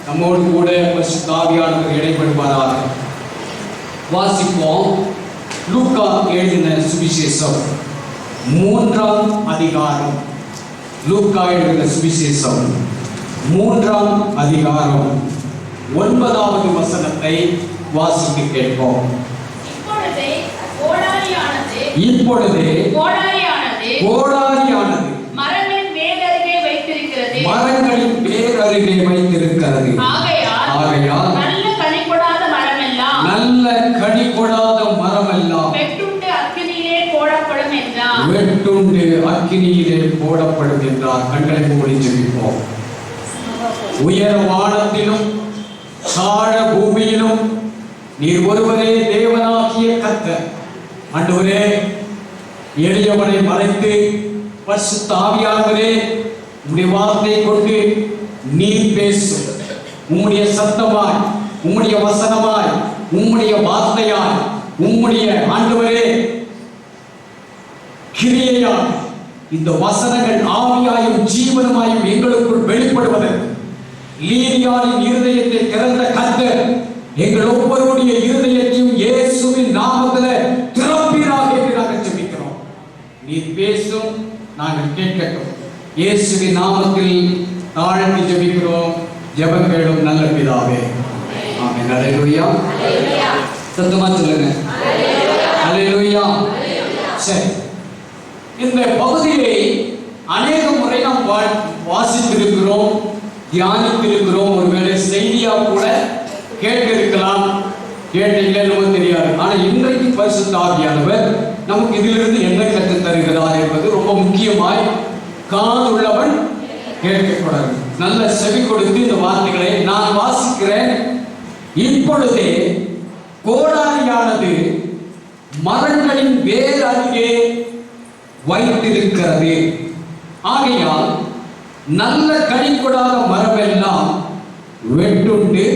நம்மோடு கூட பரிசுத்த ஆவியானவர் இடைப்படுவாராக. வாசிப்போம். லூக்கா எழுதின சுவிசேஷம் 3ஆம் அதிகாரம். லூக்கா எழுதின சுவிசேஷம் 3ஆம் அதிகாரம் 9வது வசனத்தை வாசிக்க கேட்போம். இப்பொழுது கோடாரியானது மரங்களின் வேர் அருகே வைத்திருக்கிறது. ஆகையால் நல்ல கனி கொடாத மரமெல்லாம் வெட்டுண்டு அக்கினியிலே போடப்படும் என்றார். கண்களை மூடி ஜெபிப்போம். உயர வானத்திலும் தாழ பூமியிலும் நீர் ஒருவரே தேவனாகிய கர்த்தர். ஆண்டவரே, எளியவனை மறைத்து பரிசுத்த ஆவியானவரே உம்முடைய வார்த்தை கொண்டு நீர் பேசும். உம்முடைய சத்தமாய், உம்முடைய வசனமாய், உம்முடைய வார்த்தையாய், உம்முடைய ஆண்டவரே கிரியையாய் இந்த வசனங்கள் ஆவியாயும் ஜீவனமாயும் எங்களுக்குள் வெளிப்படுவதற்கு லீதியாளின் இருதயத்தை திறந்த கர்த்தர் எங்கள் ஒவ்வொருடைய இருதயத்தையும் இயேசுவின் நாமத்தில் திறப்பீராக என்று நாங்கள் ஜெபிக்கிறோம். நீர் பேசும், நாங்கள் கேட்கட்டும். இயேசுவின் நாமத்தில் தாழ்த்தி ஜெபிக்கிறோம். ஜெபம் கேளும் நல்ல பிதாவே. ஆமென். அல்லேலூயா. சத்தமா சொல்லுங்க. அல்லேலூயா. சரி, இந்த பகுதியை அநேக முறை நாம் வாசித்திருக்கிறோம், தியானித்திருக்கிறோம். ஒருவேளை செய்தியா கூட கேட்டிருக்கலாம், கேட்டீங்களோ தெரியாது. ஆனால் இன்றைக்கு பரிசுத்த ஆவியானவர் நமக்கு இதிலிருந்து என்ன கற்றுத் தருகிறார் என்பது ரொம்ப முக்கியமாய் காதுள்ளவன் கேட்கக்கூடாது. நல்ல செவி கொடுத்து இந்த வார்த்தைகளை நான் வாசிக்கிறேன். இப்பொழுதே கோடாரியானது மரங்களின் வேர் அருகே வைத்திருக்கிறது. ஆகையால் நல்ல கனி கொடாத மரமெல்லாம் வெட்டுண்டு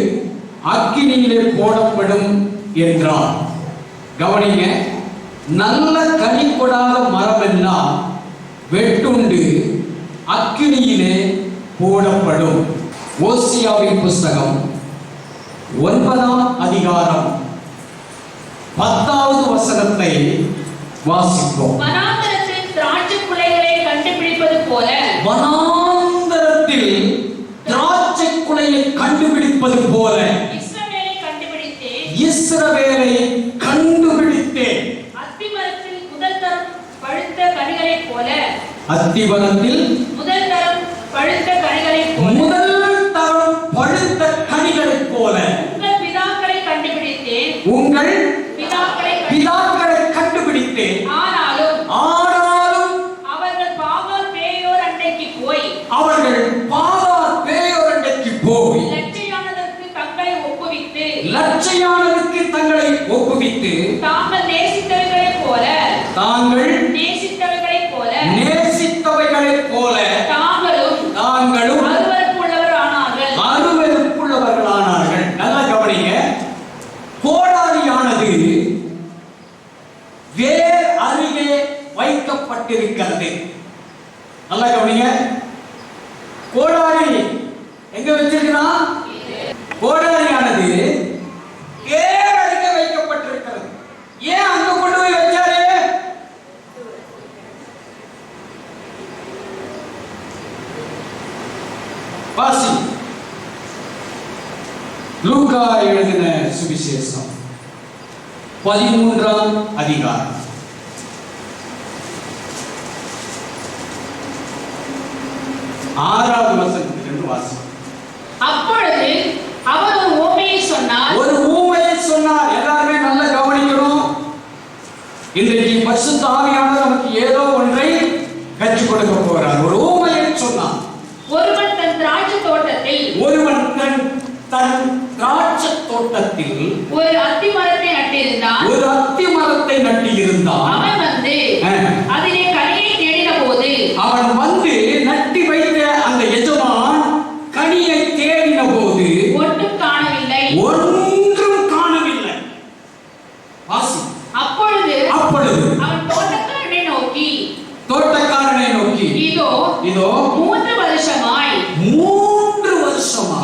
அக்கினியிலே போடப்படும் என்றார். கவனிங்க, நல்ல கனி கொடாத மரமெல்லாம் வெட்டுண்டு அக்கினியிலே போடப்படும். ஓசியாவின் புஸ்தகம் 9ஆம் அதிகாரம் 10வது வசனத்தை வாசிப்போம். வனாந்தரத்தில் திராட்சை குலைகளை கண்டுபிடிப்பது போல, வனாந்தரத்தில் திராட்சை குலையை கண்டுபிடிப்பது போல இஸ்ரவேலை கண்டுபிடித்தேன். அத்திமரத்தில் முதல் தரம் பழுத்த கனிகளைப் போல, அத்திமரத்தில் முதல் தரம் பழுத்த கனிகளைப் போல, உங்கள் பிதாக்களை கண்டுபிடித்தேன். ஆனாலும் அவர்கள் பாகால் பேயோர் அண்டைக்கு போய் லட்சையானதற்கு தங்களை ஒப்புவித்து தாங்கள் நேசித்தவைகளைப் போல தாங்களும் அருவருப்புள்ளவர்களானார்கள். நல்ல கவனிங்க. கோடாரியானது வேர் அருகே வைக்கப்பட்டிருக்கிறது. நல்ல கவனிங்க. கோடாரி எங்க வச்சிருக்கிறான்? கோடாரியானது வேர் அருகே வைக்கப்பட்டிருக்கிறது. ஏன் அங்க கொண்டு போய் வச்சாரு? வாசி. லூக்கா எழுதின சுவிசேஷம் 13ஆம் அதிகாரம் 6வது வசனத்திலிருந்து வாசி. அப்பொழுது அவர் ஒரு ஊமையை சொன்னார். எல்லாருமே நல்லா கவனிக்கணும். இன்றைக்கு பரிசுத்த ஆவியானவர் நமக்கு ஏதோ ஒன்றை கற்றுக் கொடுக்க போகிறார். ஒரு ஊமையை சொன்னார். ஒருவன் தன் திராட்சை தோட்டத்தில் ஒரு அத்தி மரத்தை நட்டியிருந்தான். அவன் வந்து அதிலே கனியை தேடின போது, அவன் வந்து நட்டி வைத்த அந்த எஜமான் கனியை தேடின போது ஒன்றும் காணவில்லை. வாசி. அப்பொழுது அவன் தோட்டக்காரனை நோக்கி இதோ 3 வருஷமாய்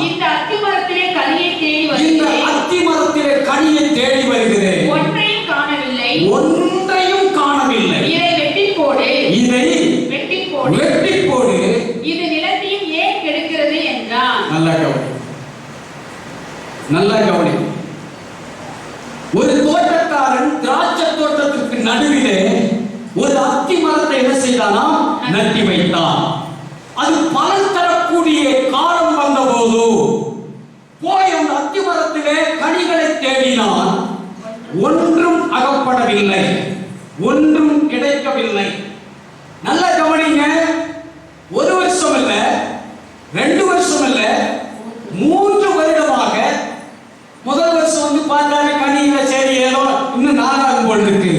இந்த அத்திமரத்திலே கனியை தேடி இந்த வருகிறேன். அத்திமரத்திலே கனியை தேடி வருகிறேன். ஒன்றையும் காணவில்லை. ஒன்றையும் காணவில்லை. இதை வெட்டிப் போடு. இதை வெட்டிப் போடு. வெட்டிப் போடு. இது நிலத்தையும் ஏன் கெடுக்கிறது என்றான். நல்லா கவனி. நல்லா கவனி. ஒரு தோட்டக்காரன் திராட்சை தோட்டத்திற்கு நடுவிலே ஒரு அத்தி மரத்தை என்ன செய்தானா? நட்டி வைத்தான். அது பலன் தரக்கூடிய காலம் வந்தபோது போய் அந்த அத்தி மரத்திலே கனிகளை தேடினான். ஒன்றும் அகப்படவில்லை, ஒன்றும் கிடைக்கவில்லை. நல்ல கவனிங்க. ஒரு வருஷம் இல்ல, 2 வருஷம் இல்ல, 3 வருடமாக. முதல் வருஷம் வந்து பார்த்தாரு கனியில, சரி ஏதோ இன்னும் 4ஆவது போல் இருக்கு.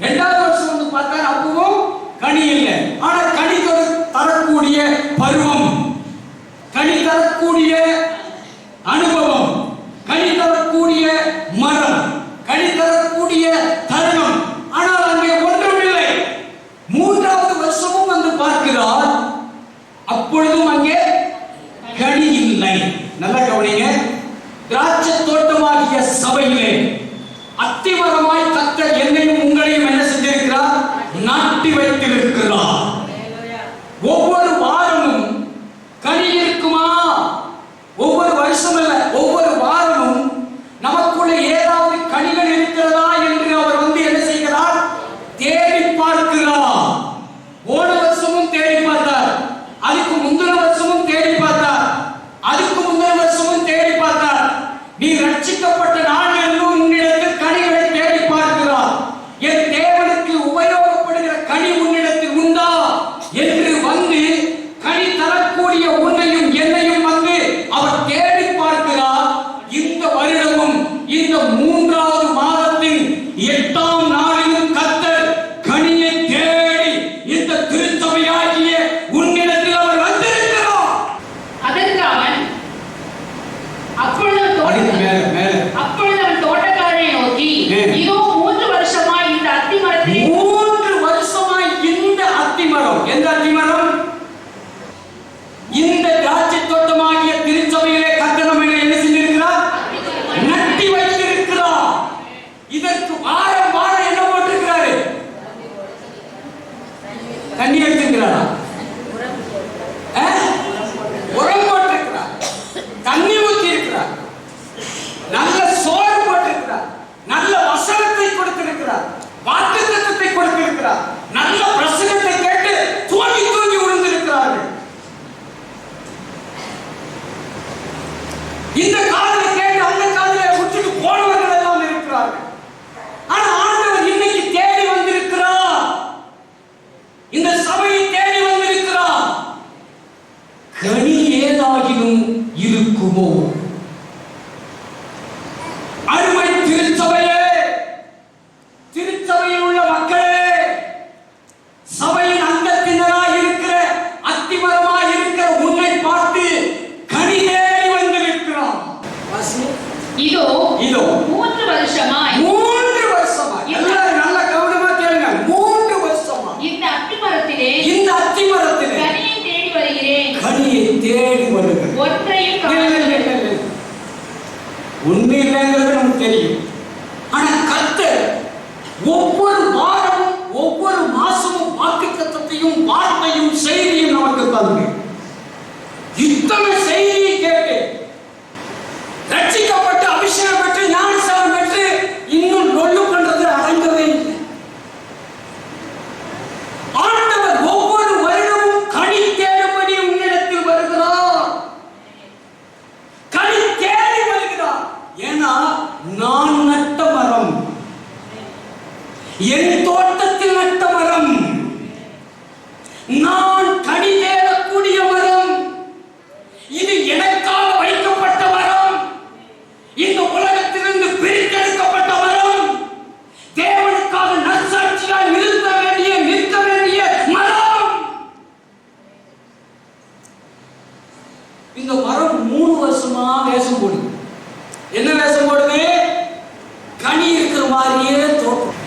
2வது வருஷம் வந்து பார்த்தாரு அப்பவும் கனி இல்லை. ஆனா கனி தரக்கூடிய பருவம், கனி தரக்கூடிய அனுபவம், கனி தரக்கூடிய மரம், கனி தரக்கூடிய தருணம், ஆனால் அங்கே ஒன்றும் இல்லை. 3வது வருஷமும் வந்து பார்க்கிறார், அப்பொழுதும் அங்கே கனி இல்லை. நல்லா கவனிங்க. திராட்சை தோட்டமாகிய சபையிலே அத்திமரமாய் கர்த்தர் என்னையும் உங்களையும் என்ன செஞ்சிருக்கிறார்? நாட்டி வைத்திருக்கிறார். ஒவ்வொரு வாரமும் கனி இருக்குமா? ஒவ்வொரு வருஷம் அல்ல, ஒவ்வொரு வாரமும் நமக்குள்ள ஏதாவது கனிகள் இருக்கிறதா என்று அவர் வந்து என்ன செய்கிறார்? தேடி பார்க்கிறார். போன வருஷமும் தேடி பார்த்தார், அதுக்கு முந்தின வருஷமும் தேடி பார்த்தார், அதுக்கு முந்தின வருஷமும் தேடி பார்த்தார். நீ ரட்சிக்கப்பட்ட நாளிலும் உன்னிடத்தில் கனிகளை தேடி பார்க்கிறார். என் தேவனுக்கு உபயோகப்படுகிற கனி உன்னிடத்தில் உண்டா என்று வந்து கனி தரக்கூடிய உன்னையும் என்னையும் வந்து அவர் தேடி பார்க்கிறார். இந்த வருடமும் இந்த 3வது மாதத்தின் 8ஆம் நாளிலும் கர்த்தர் கனியை தேடி இந்த திருச்சபையாகிய உன்னிடத்தில் அவர் வந்திருக்கிறார். அதற்கு அவன் அப்பொழுது அவன் தோட்டக்காரனை நோக்கி, இதோ 3 வருஷமாய் இந்த அத்திமரத்தை 3 வருஷமாய் இந்த அத்திமரம், எந்த அத்திமரம்? இந்த திராட்சை தோட்டமாகிய திருச்சபையிலே கர்த்தர் நம்மை என்ன செஞ்சிருக்கிறார்? நட்டி வைத்திருக்கிறார். இதற்கு வாரம் வாரம் என்ன போட்டிருக்கிறாரு? தண்ணி எடுத்திருக்கிறாரா? உரம் போட்டிருக்கிறார், தண்ணி ஊற்றி இருக்கிறார், நல்ல சோறு போட்டிருக்கிறார், நல்ல வசனத்தை கொடுத்திருக்கிறார், வாக்குத்தத்தத்தை கொடுத்திருக்கிறார், நல்ல பிரசங்கத்தை கேட்டு தூங்கி தூங்கி விழுந்திருக்கிறார்கள். இந்த காதலை கேட்டு அந்த காதலை விட்டுட்டு போனவர்கள் எல்லாம் இருக்கிறார்கள். ஆனா ஆண்டவர் இன்னைக்கு தேடி வந்திருக்கிறார், இந்த சபையை தேடி வந்திருக்கிறார். கனி ஏதாகிலும் இருக்குமோ? அருமை திருச்சபையே, திருச்சபையில் உள்ள மக்களே, சபையின் அங்கத்தினராய் இருக்கிற அத்திமரமாய் இருக்கிற உன்னை பார்த்து கனி தேடி வந்திருக்கிறார். இதோ இதோ 3 வருஷமாய் 3 வருஷமாய், எல்லாரும் நல்ல கவனமா கேளுங்க. 3 வருஷமா இந்த அத்திமரத்திலே கனியை தேடி வருகிறேன். கனியை தேடி வருகிறேன். ஒன்றையும் காணவில்லை. உண்மை இல்லைங்கிறது நமக்கு தெரியும். ஆனா கர்த்தர் ஒவ்வொரு வாரமும் ஒவ்வொரு மாசமும் வாக்குத்தத்தத்தையும் வார்த்தையும் செய்தியும் நமக்கு தந்து இத்தனை செய்தியை கேட்டு ரட்சிக்கப்பட்டு அபிஷேகம் பெற்று ஞானஸ்நானம் பெற்று இன்னும் நொல்லு பண்றது அடங்கவே இல்லை. ஆண்டவர் ஒவ்வொரு வருடமும் கனி தேடும்படி உன்னிடத்தில் வருகிறார், கனி தேடி வருகிறார். ஏன்னா நான் நட்ட மரம், என் தோட்டத்தில் நட்ட மரம், நான் கனி தேடக்கூடிய மரம், இது எனக்காக வைக்கப்பட்ட மரம், இந்த உலகத்திலிருந்து பிரித்தெடுக்கப்பட்ட மரம், தேவனுக்காக நற்சாட்சியாய் நிற்க வேண்டிய மரம். இந்த மரம் 3 வருஷமா வேஷம் போடுது. என்ன வேஷம் போடுது? கனி இருக்கிற மாதிரியே தோற்றம்,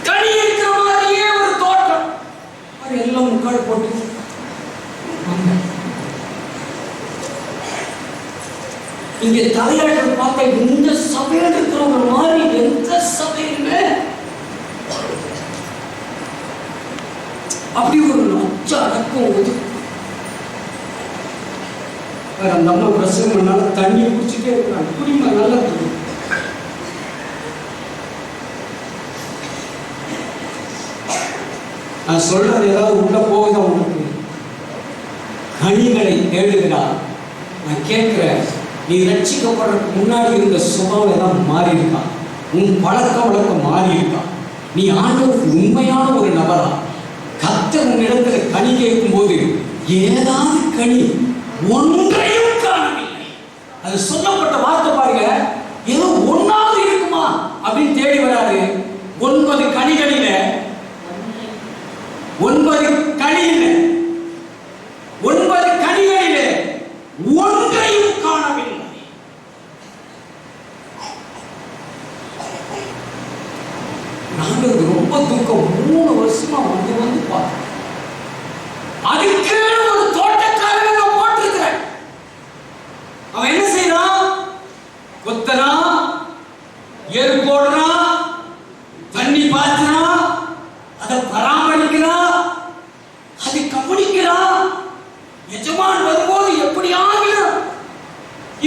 கனி இருக்கிற மாதிரியே இங்க தலையாட்கள் பார்த்தா இந்த சபையில் இருக்கிறவங்க மாதிரி எந்த சபையிலுமே அப்படி ஒரு லட்ச அடக்கம் ஒதுக்கும். அந்த அம்மா பிரசவம் பண்ணாலும் தண்ணி குடிச்சுட்டே இருக்கிறாங்க. குடிமா நல்லா குடி. நான் சொல்றது ஏதாவது உள்ள போகுதா உங்களுக்கு? கனிகளை தேடுகிறார். நான் கேட்கிறேன், நீ ரட்சிக்கப்படுறதுக்கு முன்னாடி இருந்த சுபாவம் ஏதாவது மாறி இருக்கா? உன் பழக்க வழக்கம் மாறி இருக்கா? நீ ஆண்டவருக்கு உண்மையான ஒரு நபரா? கர்த்தர் உன்னிடத்துல கனி கேட்கும் போது ஏதாவது கனி ஒன்றையும் காணவில்லை. அது சொல்லப்பட்ட வார்த்தை பாருங்க, ஏதோ ஒன்னாவது இருக்குமா அப்படின்னு தேடி வராது. 9 கனிகளில 9 கனியில 9 கனிகளிலே ஒன்றையும் காணவில்லை. நாங்கள் ரொம்ப துக்கம். 3 வருஷமா வந்து பார்த்தோம். அதுக்கு ஒரு தோட்டக்காரன் போட்டிருக்கிறேன். அவன் என்ன செய்யறான்? கொத்தனா, ஏறு போடுறான், தண்ணி பாய்ச்சுறான், அதை பராமரிக்கிறான், அதை கவனிக்கிறான். எஜமான் வரும்போது எப்படி ஆகணும்,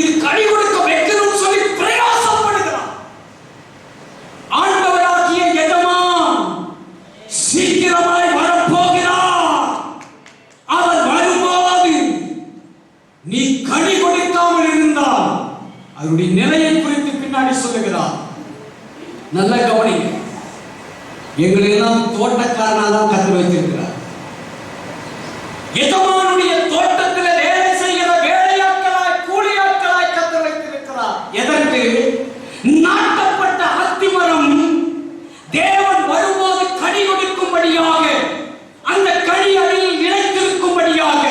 இது கனி கொடுக்க வைக்கணும்னு சொல்லி பிரயாசப்படுகிறான். ஆண்டவராகிய எஜமான் சீக்கிரமாய் வரப்போகிறார். அவர் வரும்போது நீ கனி கொடுக்காமல் இருந்தால் அவருடைய நிலையை குறித்து பின்னாடி சொல்லுகிறார். நல்ல கவனிங்க. எங்களை எல்லாம் தோட்டக்காரனாக தான் கற்று வைத்திருக்கிறார். எஜமானுடைய தோட்டத்தில் வேலை செய்கிற வேலையாட்களாய் கூலியாட்களாய் கற்று வைத்திருக்கிறார். எதற்கு? நாட்டப்பட்ட அத்திமரம் தேவன் வரும்போது கனி கொடுக்கும்படியாக, அந்த கனி அடியில் இணைத்திருக்கும்படியாக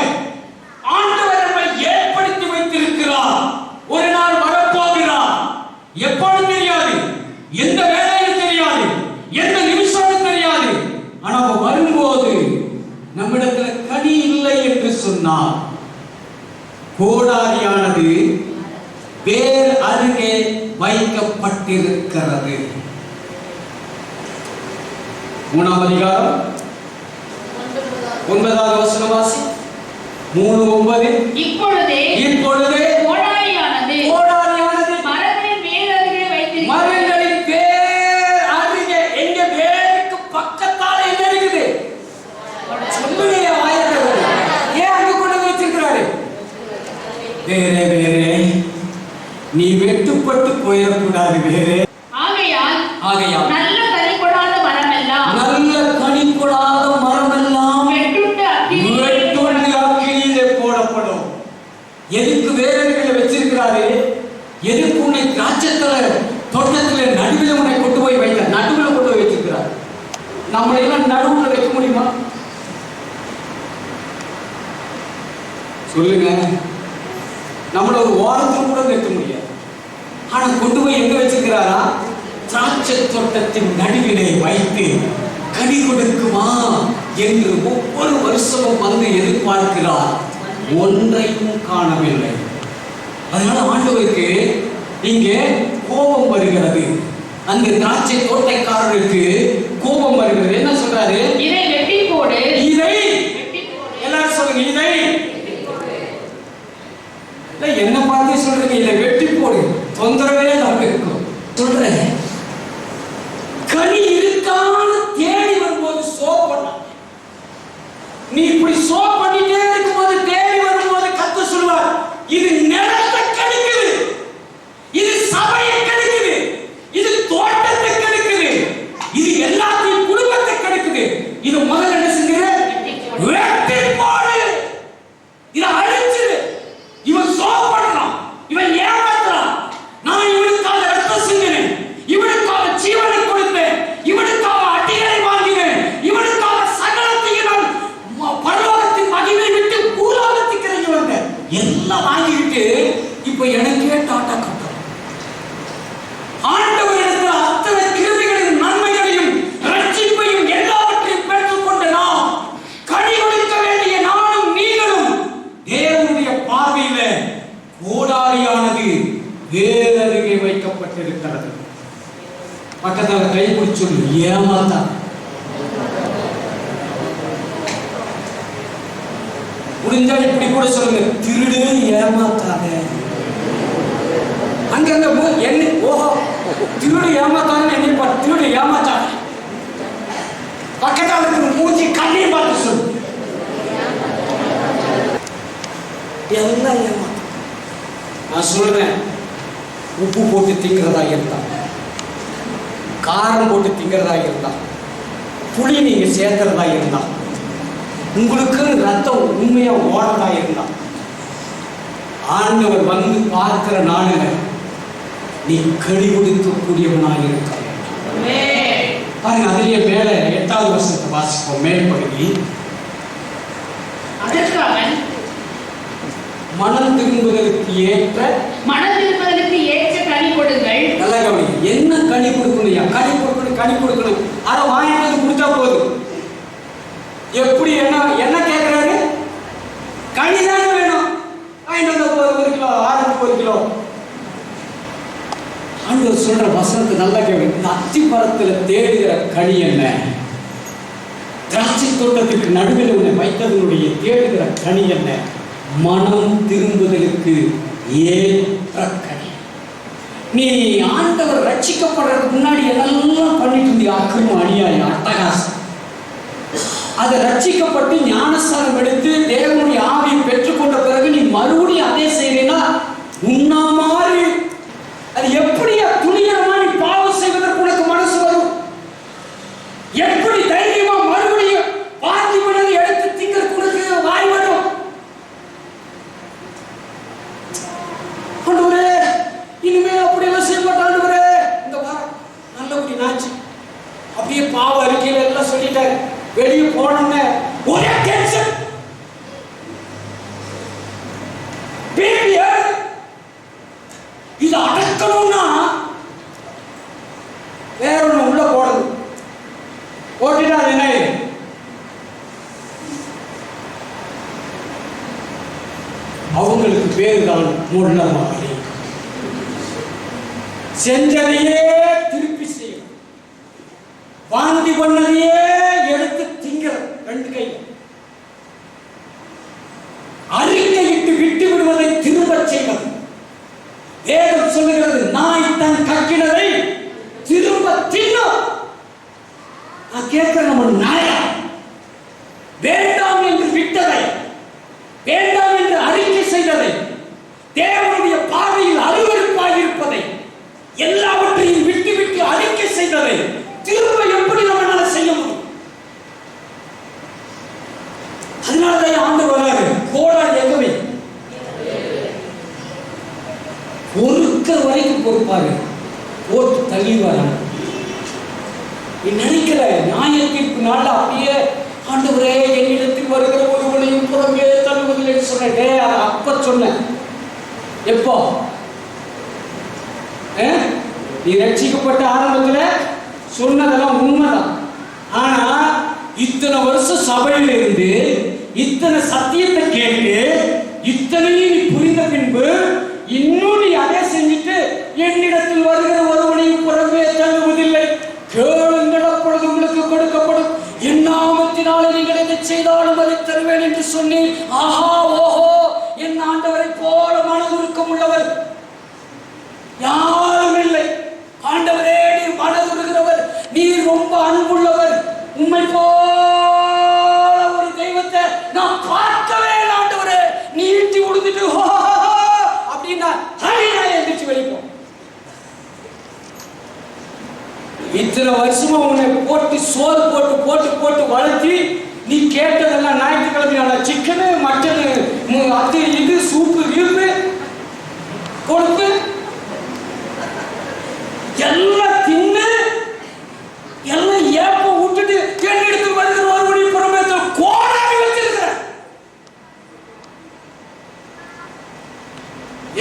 ஆண்டவர் நம்மை ஏற்படுத்தி வைத்திருக்கிறார். ஒரு நாள் வரப்போகிறார். எப்பொழுது தெரியாது, எந்த வேலையும் தெரியாது, எந்த நிமிஷமும் தெரியாது. ஆனால் வரும்போது நம்மிடத்தில் கனி இல்லை என்று சொன்னார். கோடாரியானது வேர் அருகே வைக்கப்பட்டிருக்கிறது. 3ஆம் அதிகாரம் 9வது வசனம் வாசி. 3:9. இப்பொழுதே கோடாரியானது மரங்களின் வேர் அருகே வைத்திருக்கிறது. மரங்களின் வேர் அருகே. எங்க வேருக்கு பக்கத்தால என்ன இருக்குது? சொல்லுங்க வாயத்தை. ஏன் அங்க கொண்டு வச்சிருக்கிறாரு? வேறே நீ வெட்டுப்பட்டு போயிடக்கூடாது. வேறே ஆகையால் நல்ல கனி கொடாத மரமெல்லாம் வெட்டுண்டு அக்கினியிலே போடப்படும். எதுக்கு வேறே வச்சிருக்கிறாரு? எதுக்கு உன்னை திராட்சைத்தல தோட்டத்திலே நடுவில் உன்னை கொண்டு போய் வைக்க, நடுவில் கொண்டு போய் வச்சிருக்கிறார். நம்மளை எல்லாம் நடுவில் வைக்க முடியுமா? சொல்லுங்க. நம்மள ஒரு ஓரத்தில் கூட வைக்க முடியாது. ஆனா கொண்டு போய் எங்க வச்சிருக்கிறாரா? திராட்சை தோட்டத்தின் நடுவிலே வைத்து கனி கொடுக்குமா என்று ஒவ்வொரு வருஷமும் வந்து எதிர்பார்க்கிறார். ஒன்றையும் காணவில்லை. அதனால ஆண்டவருக்கு இங்கே கோபம் வருகிறது. அந்த திராட்சை தோட்டக்காரருக்கு கோபம் வருகிறது. என்ன சொல்றாரு? இதை வெட்டி போடு. இதை எல்லாரும் சொல்லுங்க. இதை என்ன பார்த்து சொல்றீங்க? இதை வெட்டி போடு. தொந்தரவே நம்ம இருக்கும். சொல்றேன், கனி இருக்கான்னு தேடி வரும்போது சோ பண்ண. நீ இப்படி சோ பண்ணிட்டே இருக்கும்போது தேடி வரும்போது கர்த்தர் சொல்வார், இது நிலத்தை கெடுக்குது, இது சபையை கெடுக்குது, இது தோட்டத்தை கெடுக்குது, இது எல்லாத்தையும் குடும்பத்தை கெடுக்குது. இது முதல்ல என்ன செஞ்சு வெட்டி போடு. இதை அழிச்சிரு. இவன் சோ பண்றான், இவன் ஏமாத்துறான். நான் இவனுக்காக ரத்தம் சிந்தினேன், இவனுக்காக ஜீவனை கொடுத்தேன், இவனுக்காக அடிகளை வாங்கினேன், இவனுக்காக சகலத்தையும் நான் பரலோகத்தின் மகிமை விட்டு பூலோகத்துக்கு இறங்கி வந்தேன். எல்லாம் வாங்கிட்டு இப்ப எனக்கே டாட்டா கட்ட. ஆண்டவர் எடுத்த அத்தனை கிருபைகளின் நன்மைகளையும் ரட்சிப்பையும் எல்லாவற்றையும் பெற்றுக்கொண்ட நாம் கனி கொடுக்க வேண்டிய நானும் நீங்களும் தேவனுடைய பார்வையில கோடா கோடாரியானது வேறருகே வைக்கப்பட்டிருக்கிறது. பக்கத்தில் கை பிடிச்சு ஏமாத்தா. முடிஞ்சா இப்படி கூட சொல்லுங்க, திருடு ஏமாத்தாத. அங்க என்ன ஓஹோ திருடு ஏமாத்தான்னு என்ன திருடு ஏமாத்தாத. பக்கத்தால் இருக்கிற மூஞ்சி கண்ணையும் பார்த்து சொல்லு, எல்லாம் ஏமாத்த. நான் சொல்றேன், உப்பு போட்டு திங்கிறதா இருந்தா, காரம் போட்டு திங்கிறதா இருந்தா, புளி நீங்க சேர்க்கிறதா இருந்தா, உங்களுக்கு ரத்தம் உண்மையா ஓடுறதா இருந்தா, ஆண்டவர் வந்து பார்க்கிற நாளுல நீ கடி கொடுக்கக்கூடியவனாக இருக்க. பாருங்க, அதிலேயே மேல 8வது வசனத்தை வாசிப்போம். மேல் பகுதி. மனம் திரும்புவதற்கு ஏற்ற கனி கொடுங்கள். நல்ல கவனி, என்ன கனி கொடுக்கணும்? கனி கொடுக்கணும். அதை வாங்கிட்டு கொடுத்தா போதும். எப்படி என்ன கேட்கிறாரு? கனி தானே வேணும். வாங்கிட்டு வந்த 1 கிலோ, 1 கிலோ. ஆண்டவர் சொல்ற வசனத்தை நல்லா கேட்க. இந்த அத்தி மரத்துல தேடுகிற கனி என்ன? திராட்சை தோட்டத்துக்கு நடுவில் உன்னை வைத்ததனுடைய தேடுகிற கனி என்ன? மனம் திரும்புதலுக்கு ஏற்ற கனி. நீ ஆண்டவர் ரட்சிக்கப்படுறதுக்கு முன்னாடி என்னெல்லாம் பண்ணிட்டு இருந்தியா? அக்கிரமம், அநியாயம், அட்டகாசம். அதை ரட்சிக்கப்பட்டு ஞானஸ்தானம் எடுத்து தேவனுடைய ஆவியை பெற்றுக்கொண்ட பிறகு நீ மறுபடியும் அதே செய்யறீன்னா உன்னா மாறி அது எப்படியா துணிகரமா நீ பாவம் செய்வதற்கு உனக்கு மனசு வரும்? எப்படி தைரியமா மறுபடியும் பாதி மணி எடுத்து திங்கிறதுக்கு உனக்கு வாய் வரும்? ஆண்டவரே, இனிமே அப்படியெல்லாம் செய்ய மாட்டாண்டவரே. இந்த வாரம் நல்லபடி நாச்சு அப்படியே பாவ அறிக்கையில எல்லாம் சொல்லிட்டாரு. வெளியே போனோன்னு ஒரே டென்ஷன், இது அடக்கணும்னா வேற ஒண்ணு உள்ள போடுது. போட்டுட்டா என்ன அவங்களுக்கு பேரு தான் மூடநம்பிக்கை. செஞ்சதையே திருப்பி செய்யும், வாந்தி பண்ணதையே எடுத்து திங்கிற 2 கை. அறிக்கையிட்டு விட்டு விடுவதை திரும்ப செய்வது. வேதம் சொல்லுகிறது, நாய் தன் கக்கினதை திரும்ப தின்னும். நான் கேட்கிற நம்ம நாயா? வேண்டாம் என்று விட்டதை, வேண்டாம் என்று அறிக்கை செய்ததை, தேவனுடைய பார்வையில் அருவருப்பாக இருப்பதை, எல்லாவற்றையும் விட்டு விட்டு அறிக்கை செய்ததை திரும்ப எப்படி நம்மளால செய்ய முடியும்? அதனாலதான் ஆண்டவர் வராரு. கோடாரி எங்கவே பொறுக்கிற வரைக்கும் பொறுப்பாரு, போட்டு தள்ளிவாரு. நீ நினைக்கிற நியாயத்திற்கு நாள் அப்படியே ஆண்டவரே என்னிடத்தில் வருகிற ஒருவனையும் புறமே தள்ளுவதில்லை சொன்னேன். அப்ப சொன்னேன். எப்போ? நீ ரட்சிக்கப்பட்ட ஆரம்பத்துல சொன்னதெல்லாம் உண்மைதான். ஆனா இத்தனை வருஷம் சபையில இருந்து இத்தனை சத்தியத்தை கேட்டு இத்தனையும் நீ புரிந்த பின்பு இன்னும் நீ அதை செஞ்சுட்டு என்னிடத்தில் வருகிற ஒருவனையும் புறமே தள்ளுவதில்லை. கேளுங்கள், அப்பொழுது உங்களுக்கு கொடுக்கப்படும். என் நாமத்தினாலே நீங்கள் எதை செய்தாலும் அதை தருவேன் என்று சொன்னேன். ஆஹா ஓஹோ, என் ஆண்டவரை போல மனதுருக்கம் உள்ளவர் யாரும் இல்லை. ஆண்டவரே, நீர் மனதுருகிறவர், நீர் ரொம்ப அன்புள்ளவர். உண்மை போல ஒரு தெய்வத்தை நான் பார்க்கவே இல்லை ஆண்டவரே. நீட்டி உடுத்துட்டு அப்படின்னா எந்திரிச்சு வெளிப்போம். இத்தனை வருஷமா உன்னை போட்டு சோறு போட்டு போட்டு போட்டு வளர்த்தி நீ கேட்டதெல்லாம் ஞாயிற்றுக்கிழமை சிக்கனு, மட்டனு, அது இது சூப்பு கீப்பு கொடுத்து எல்லாம் தின்னு எல்லாம் ஏப்ப விட்டுட்டு என்னிடத்து வருகிற ஒருவனை புறமேத்தில் கோடாரி வச்சிருக்கிற.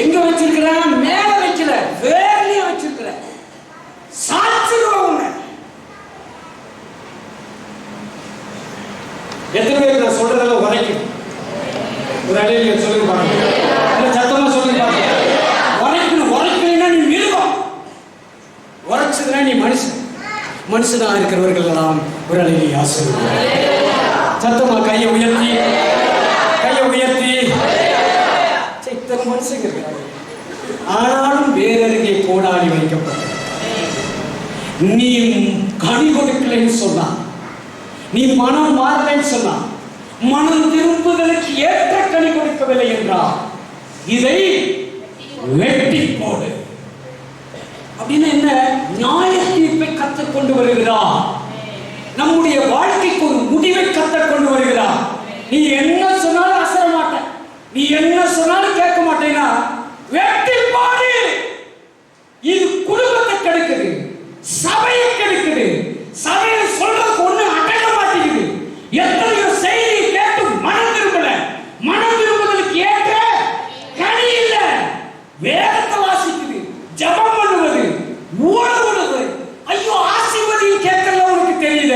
எங்க வச்சிருக்கிற? மேல வைக்கல, வேர்லயே வச்சிருக்கிற. சாட்சிடுவோம். எத்தனை பேருக்கு நான் சொல்றதெல்லாம் உரைக்கும்? ஒரு அலையில சொல்லுங்க பாருங்க, சத்தமா சொல்லுங்க பாருங்க. மனுஷனா இருக்கிறவர்கள் எல்லாம் ஒரு அழகிய சத்தமா கையை உயர்த்தி இத்தனை மனுஷங்க இருக்கிறாங்க. ஆனாலும் வேறருகே கோடாலி வைக்கப்பட்ட நீ கனி கொடுக்கலைன்னு சொன்னா, நீ மனம் மாறலைன்னு சொன்னா, மனம் திரும்புதலுக்கு ஏற்ற கனி கொடுக்கவில்லை என்றால் இதை வெட்டி போடு அப்படின்னு என்ன நியாய தீர்ப்பை கற்றுக் கொண்டு வருகிறார். நம்முடைய வாழ்க்கைக்கு ஒரு முடிவை கற்றுக் கொண்டு வருகிறார். நீ என்ன சொன்னாலும் அசர மாட்ட, நீ என்ன சொன்னாலும் கேட்க மாட்டேன்னா வெட்டி போடு. இது குடும்பத்தை கெடுக்குது, சபையை கெடுக்குது. சபையை சொல்றதுக்கு ஒண்ணு அடங்க மாட்டேங்குது. எத்தனையோ செய்தி கேட்டு மனம் திரும்பல, மனம் திரும்புதலுக்கு ஏற்ற கனி இல்ல. வேதத்தை வாசிக்குது, ஜெபம் பண்ணுவது, ஓடுவது, ஐயோ ஆசீர்வாதம் கேட்கல, உனக்கு தெரியல.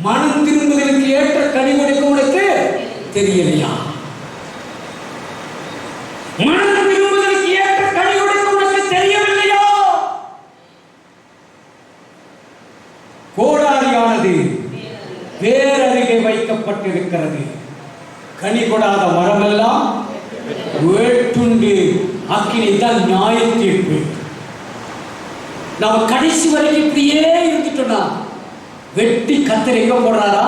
மனம் திரும்புதலுக்கு ஏற்ற கனி கொடுக்க உனக்கு தெரியலையா? மனம் திரும்புதலுக்கு ஏற்ற கனி கொடுக்க உனக்கு தெரியவில்லையா? கோடாலியானது வேறருகே வைக்கப்பட்டிருக்கிறது. கனி கொடாத மரமெல்லாம் வேட்டுண்டு அக்கினி தான் நியாய தீர்ப்பு. நாம கடைசி வரைக்கும் இப்படியே இருந்துட்டோம்னா வெட்டி கத்தர் எங்க போடுறாரா?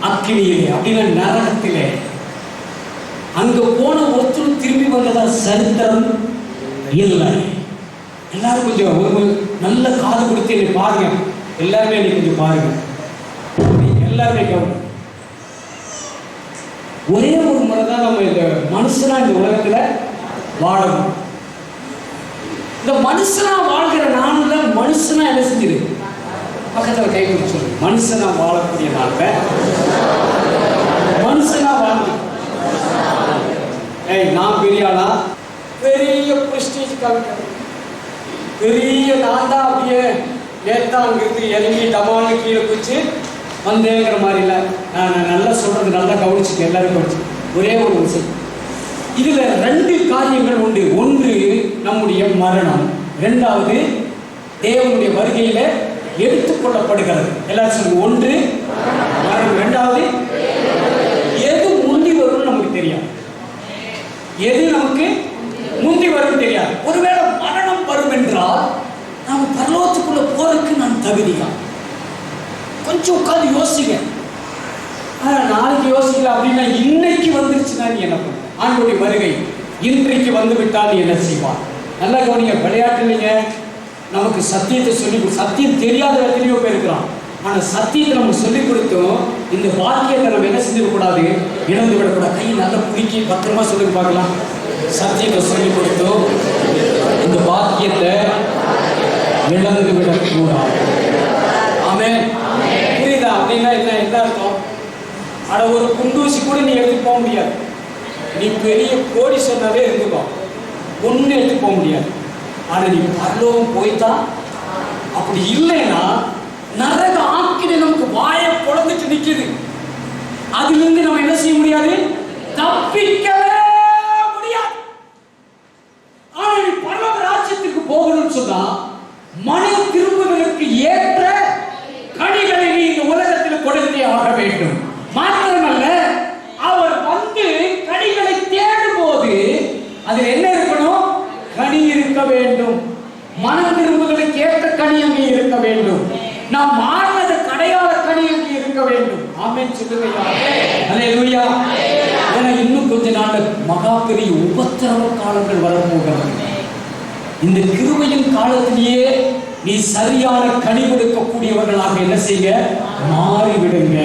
அக்கினியிலே, அப்படின்னா நரகத்திலே. அங்க போன ஒருத்தரும் திரும்பி வந்ததா சரித்திரம் இல்லை. எல்லாரும் கொஞ்சம் ஒரு நல்ல காது கொடுத்து என்னை பாருங்க. எல்லாருமே என்னை கொஞ்சம் பாருங்க, எல்லாருமே கவனம். ஒரே ஒரு முறை தான் நம்ம இந்த மனுஷனா இந்த உலகத்துல வாழணும். இந்த மனுஷனா வாழ்கிற நாள்ல மனுஷனா என்ன செஞ்சிரு? பக்கத்துல கை கொடுத்து சொல்லு, மனுஷனா வாழக்கூடிய நாள்ல மனுஷனா வாழ்ந்து. நான் பெரிய ஆளா, பெரிய பிரஸ்டீஜ் காமிக்க, பெரிய நான் தான் அப்படியே நேத்தா அங்கிருந்து இறங்கி டமான்னு கீழே குச்சி வந்தேங்கிற மாதிரி இல்லை. நான் நல்லா சொல்றது நல்லா கவனிச்சுக்க, எல்லாரும் கவனிச்சு. ஒரே ஒரு விஷயம், இதுல 2 காரியங்கள் உண்டு. ஒன்று நம்முடைய மரணம், 2வது தேவனுடைய வருகையில எடுத்துக்கொள்ளப்படுகிறது. எல்லாரும் சொல்லுங்க, ஒன்று மரணம், 2வது எது முந்தி வரும்னு நமக்கு தெரியாது. எது நமக்கு முந்தி வரும் தெரியாது. ஒருவேளை மரணம் வரும் என்றால் நாம் பரலோகத்துக்குள்ள போறதுக்கு நான் தகுதியா? கொஞ்சம் உட்காந்து யோசிங்க. நாளைக்கு யோசிக்கல அப்படின்னா இன்னைக்கு வந்துருச்சுன்னா நீ என்ன பண்ண? ஆண்டோடைய வருகை இன்றைக்கு வந்து விட்டால் நீ என்ன செய்வார்? நல்லா கவனிங்க. விளையாட்டு இல்லைங்க, நமக்கு சத்தியத்தை சொல்லி, சத்தியம் தெரியாத எத்தனையோ பேர் இருக்கிறான். ஆனால் சத்தியத்தை நமக்கு சொல்லிக் கொடுத்தோம். இந்த வாக்கியத்தை நம்ம என்ன செஞ்சிடக்கூடாது? இழந்து விடக்கூடாது. கை நல்லா பிடிக்கி பத்திரமா சொல்லுங்க பார்க்கலாம். சத்தியத்தை சொல்லிக் கொடுத்தோம், இந்த வாக்கியத்தை இழந்து விடக்கூடாது. ஆமென். புரியுதா? அப்படின்னா என்ன அர்த்தம்? அட ஒரு குண்டூசி கூட நீ எடுத்து போக முடியாது. நீ பெரிய கோடி சொன்னவே இருந்துக்கோ, ஒன்று எடுத்து போக முடியாது. ஆனால் நீ பரலோகம் போய்தான். அப்படி இல்லைன்னா நரக ஆக்கினை நமக்கு வாயை பொழந்துட்டு நிற்குது. அதிலிருந்து நம்ம என்ன செய்ய முடியாது? தப்பிக்கவே முடியாது. ஆனால் நீ பரலோக ராஜ்யத்துக்கு போகணும்னு சொன்னா மனம் திரும்புவதற்கு ஏற்ற கனிகளை நீ இந்த உலகத்தில் கொடுத்தே ஆக வேண்டும். மாத்திரமல்ல, அவர் வந்து கனிகளை தேடும் போது அதில் என்ன இருக்கணும்? கனி இருக்க வேண்டும். மனம் திரும்புவதற்கு ஏற்ற கனி அங்கே இருக்க வேண்டும். நாம் மாறினது கடையாள கனி அங்கே இருக்க வேண்டும். ஆமென் சொல்லுங்க. அல்லேலூயா. ஏன்னா இன்னும் கொஞ்ச நாள் மகா பெரிய உபத்திரவ காலங்கள் வரப்போகிறது. இந்த கிருபையின் காலத்திலேயே நீ சரியான கனி கொடுக்கக்கூடியவர்களாக என்ன செய்ய? மாறிவிடுங்க.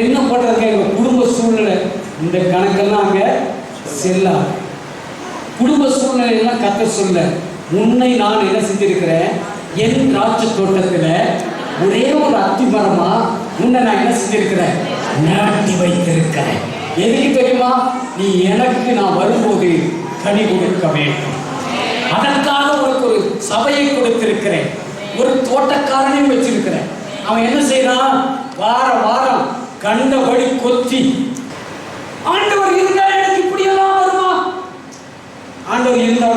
என்ன பண்றதுங்க? எங்க குடும்ப சூழ்நிலை இந்த கணக்கெல்லாம் அங்க செல்ல. குடும்ப சூழ்நிலை எல்லாம் கத்த சொல்ல. முன்னை நான் என்ன செஞ்சிருக்கிறேன்? என் திராட்சை தோட்டத்துல ஒரே ஒரு அத்தி மரமா முன்ன நான் என்ன செஞ்சிருக்கிறேன்? நாட்டி வைத்திருக்கிறேன். எதுக்கு தெரியுமா? நீ எனக்கு நான் வரும்போது கனி கொடுக்க வேண்டும். அதற்காக உனக்கு ஒரு சபையை கொடுத்திருக்கிறேன், ஒரு தோட்டக்காரனையும் வச்சிருக்கிறேன். அவன் என்ன செய்யறான்? வாரம் கண்டபடி கொத்தி, ஆண்டவர் இருந்தா எனக்கு இப்படியெல்லாம் வருமா? ஆண்டவர் இருந்தா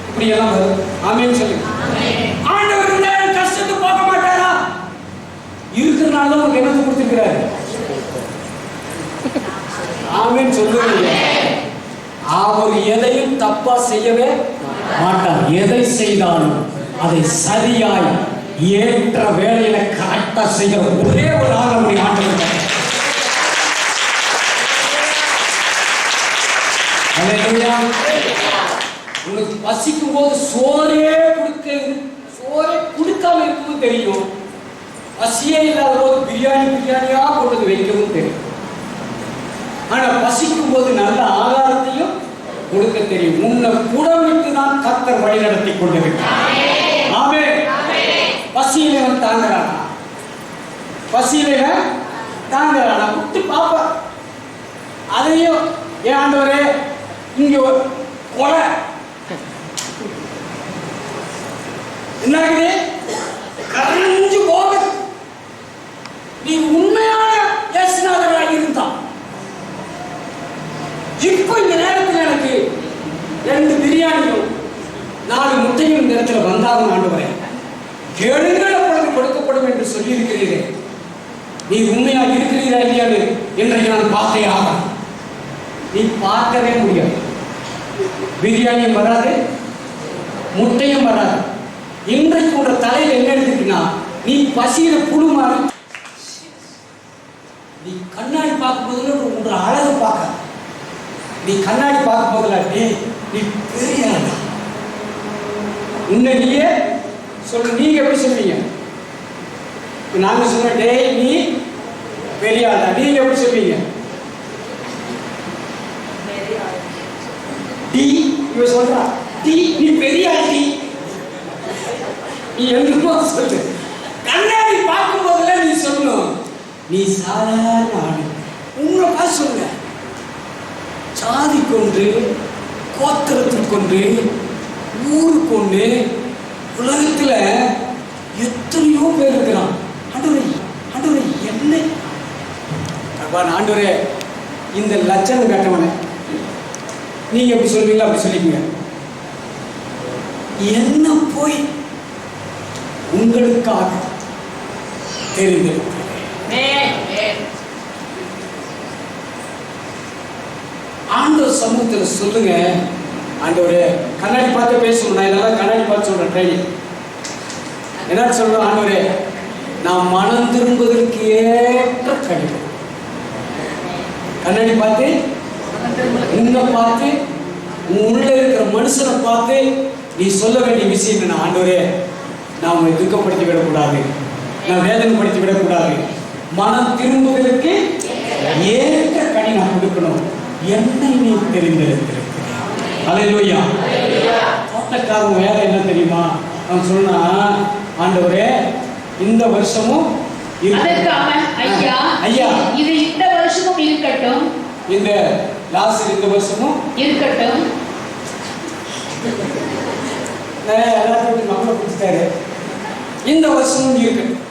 இப்படியெல்லாம் வரும். ஆமென் சொல்லுங்க. ஆண்டவர் இருந்தா எனக்கு வருஷத்துக்கு போக மாட்டாரா? இருக்கிறனால தான் உங்களுக்கு என்னது கொடுத்துருக்கிறாரு. ஆமென் சொல்லுங்க. அவர் எதையும் தப்பா செய்யவே மாட்டார். எதை செய்தாலும் அதை சரியாய் ஏற்ற வேலையில கரெக்டா செய்கிற ஒரே ஒரு ஆள் நம்முடைய ஆண்டவர். உங்களுக்கு பசிக்கும் போது சோறே கொடுக்காம இருக்கவும் தெரியும். பசியே இல்லாத போது பிரியாணியா கொண்டு வைக்கவும் தெரியும். ஆனா பசிக்கும் போது நல்ல ஆகாரத்தையும் கொடுக்க தெரியும். முன்ன புடமிட்டு தான் கர்த்தர் வழி நடத்தி கொண்டிருக்கிறார். ஆமென். பசியில தாங்குறானா? பசியில தாங்குறானா? விட்டு பாப்பா. அதையும் ஏன் ஆண்டவரே இங்க கொலை என்ன கரைஞ்சு போக நீ உண்மையான இயேசுநாதராக இருந்தான். இப்போ இந்த நேரத்தில் எனக்கு 2 பிரியாணியும் 4 முட்டையும் இந்த இடத்துல வந்தாலும் ஆண்டவரே கேளுங்கள் அப்பொழுது கொடுக்கப்படும் என்று சொல்லி இருக்கிறீரே. நீ உண்மையாக இருக்கிறீரா இல்லையாது இன்றைக்கு நான் பார்த்தே ஆகும். நீ பார்க்கவே முடியாது. பிரியாணியும் வராது, முட்டையும் வராது. இன்றைக்கு உன்ற தலையில் என்ன எடுத்துக்கினா நீ பசியில புழு மாறி நீ கண்ணாடி பார்க்கும் போதுல உன்ற அழகு பார்க்க. நீ கண்ணாடி பார்க்கும் போதுல நீ பெரிய உன்னையே சொல்லு. நீங்க எப்படி சொல்வீங்க? நாங்க சொல்ற நீ பெரிய ஆளா, நீங்க எப்படி சொல்வீங்க? இவ சொல்றா நீ பெரிய ஆளி, நீ எங்கோ சொல்லு. கண்ணாடி பார்க்கும் போதுல நீ சொல்லணும் நீ சாதாரண ஆளு. உங்களை பார்த்து சொல்லுங்க. சாதி கொண்டு, கோத்திரத்தில் கொண்டு, ஊரு கொண்டு, உலகத்துல எத்தனையோ பேர் இருக்கிறான். ஆண்டவரே என்ன ஆண்டவரே இந்த லட்சணம் கட்டவன நீங்க எப்படி சொல்வீங்களா? அப்படி சொல்லிக்கீங்க. என்ன போய் உங்களுக்காக தெரிந்திருக்கிறேன். ஆண்டவர் சமூகத்தில் சொல்லுங்க. ஆண்டவரே கண்ணாடி பார்த்து பேசணும். நான் இதெல்லாம் கண்ணாடி பார்த்து சொல்றேன். ட்ரைனிங் என்ன சொல்றேன்? ஆண்டவரே நான் மனம் திரும்புவதற்கு ஏற்ற கடிதம். கண்ணாடி பார்த்து உன்னை பார்த்து உள்ள இருக்கிற மனுஷனை பார்த்து நீ சொல்ல வேண்டிய விஷயம் என்ன? ஆண்டவரே நான் உங்களை துக்கப்படுத்தி விடக்கூடாது, நான் வேதனைப்படுத்தி விடக்கூடாது. மனம் திரும்புவதற்கு ஏற்ற கனி நான் கொடுக்கணும். என்னை நீ தெரிந்திருக்கிறேன். அல்லேலூயா. தோட்டக்காரன் வேலை என்ன தெரியுமா? அவன் சொன்னா ஆண்டவரே இந்த வருஷமும் ஐயா இது இந்த வருஷமும் இருக்கட்டும், இந்த லாஸ்ட் இந்த வருஷமும் இருக்கட்டும். எல்லாத்தையும் மக்களை பிடிச்சிட்டாரு. இந்த வருஷமும் இருக்கட்டும்.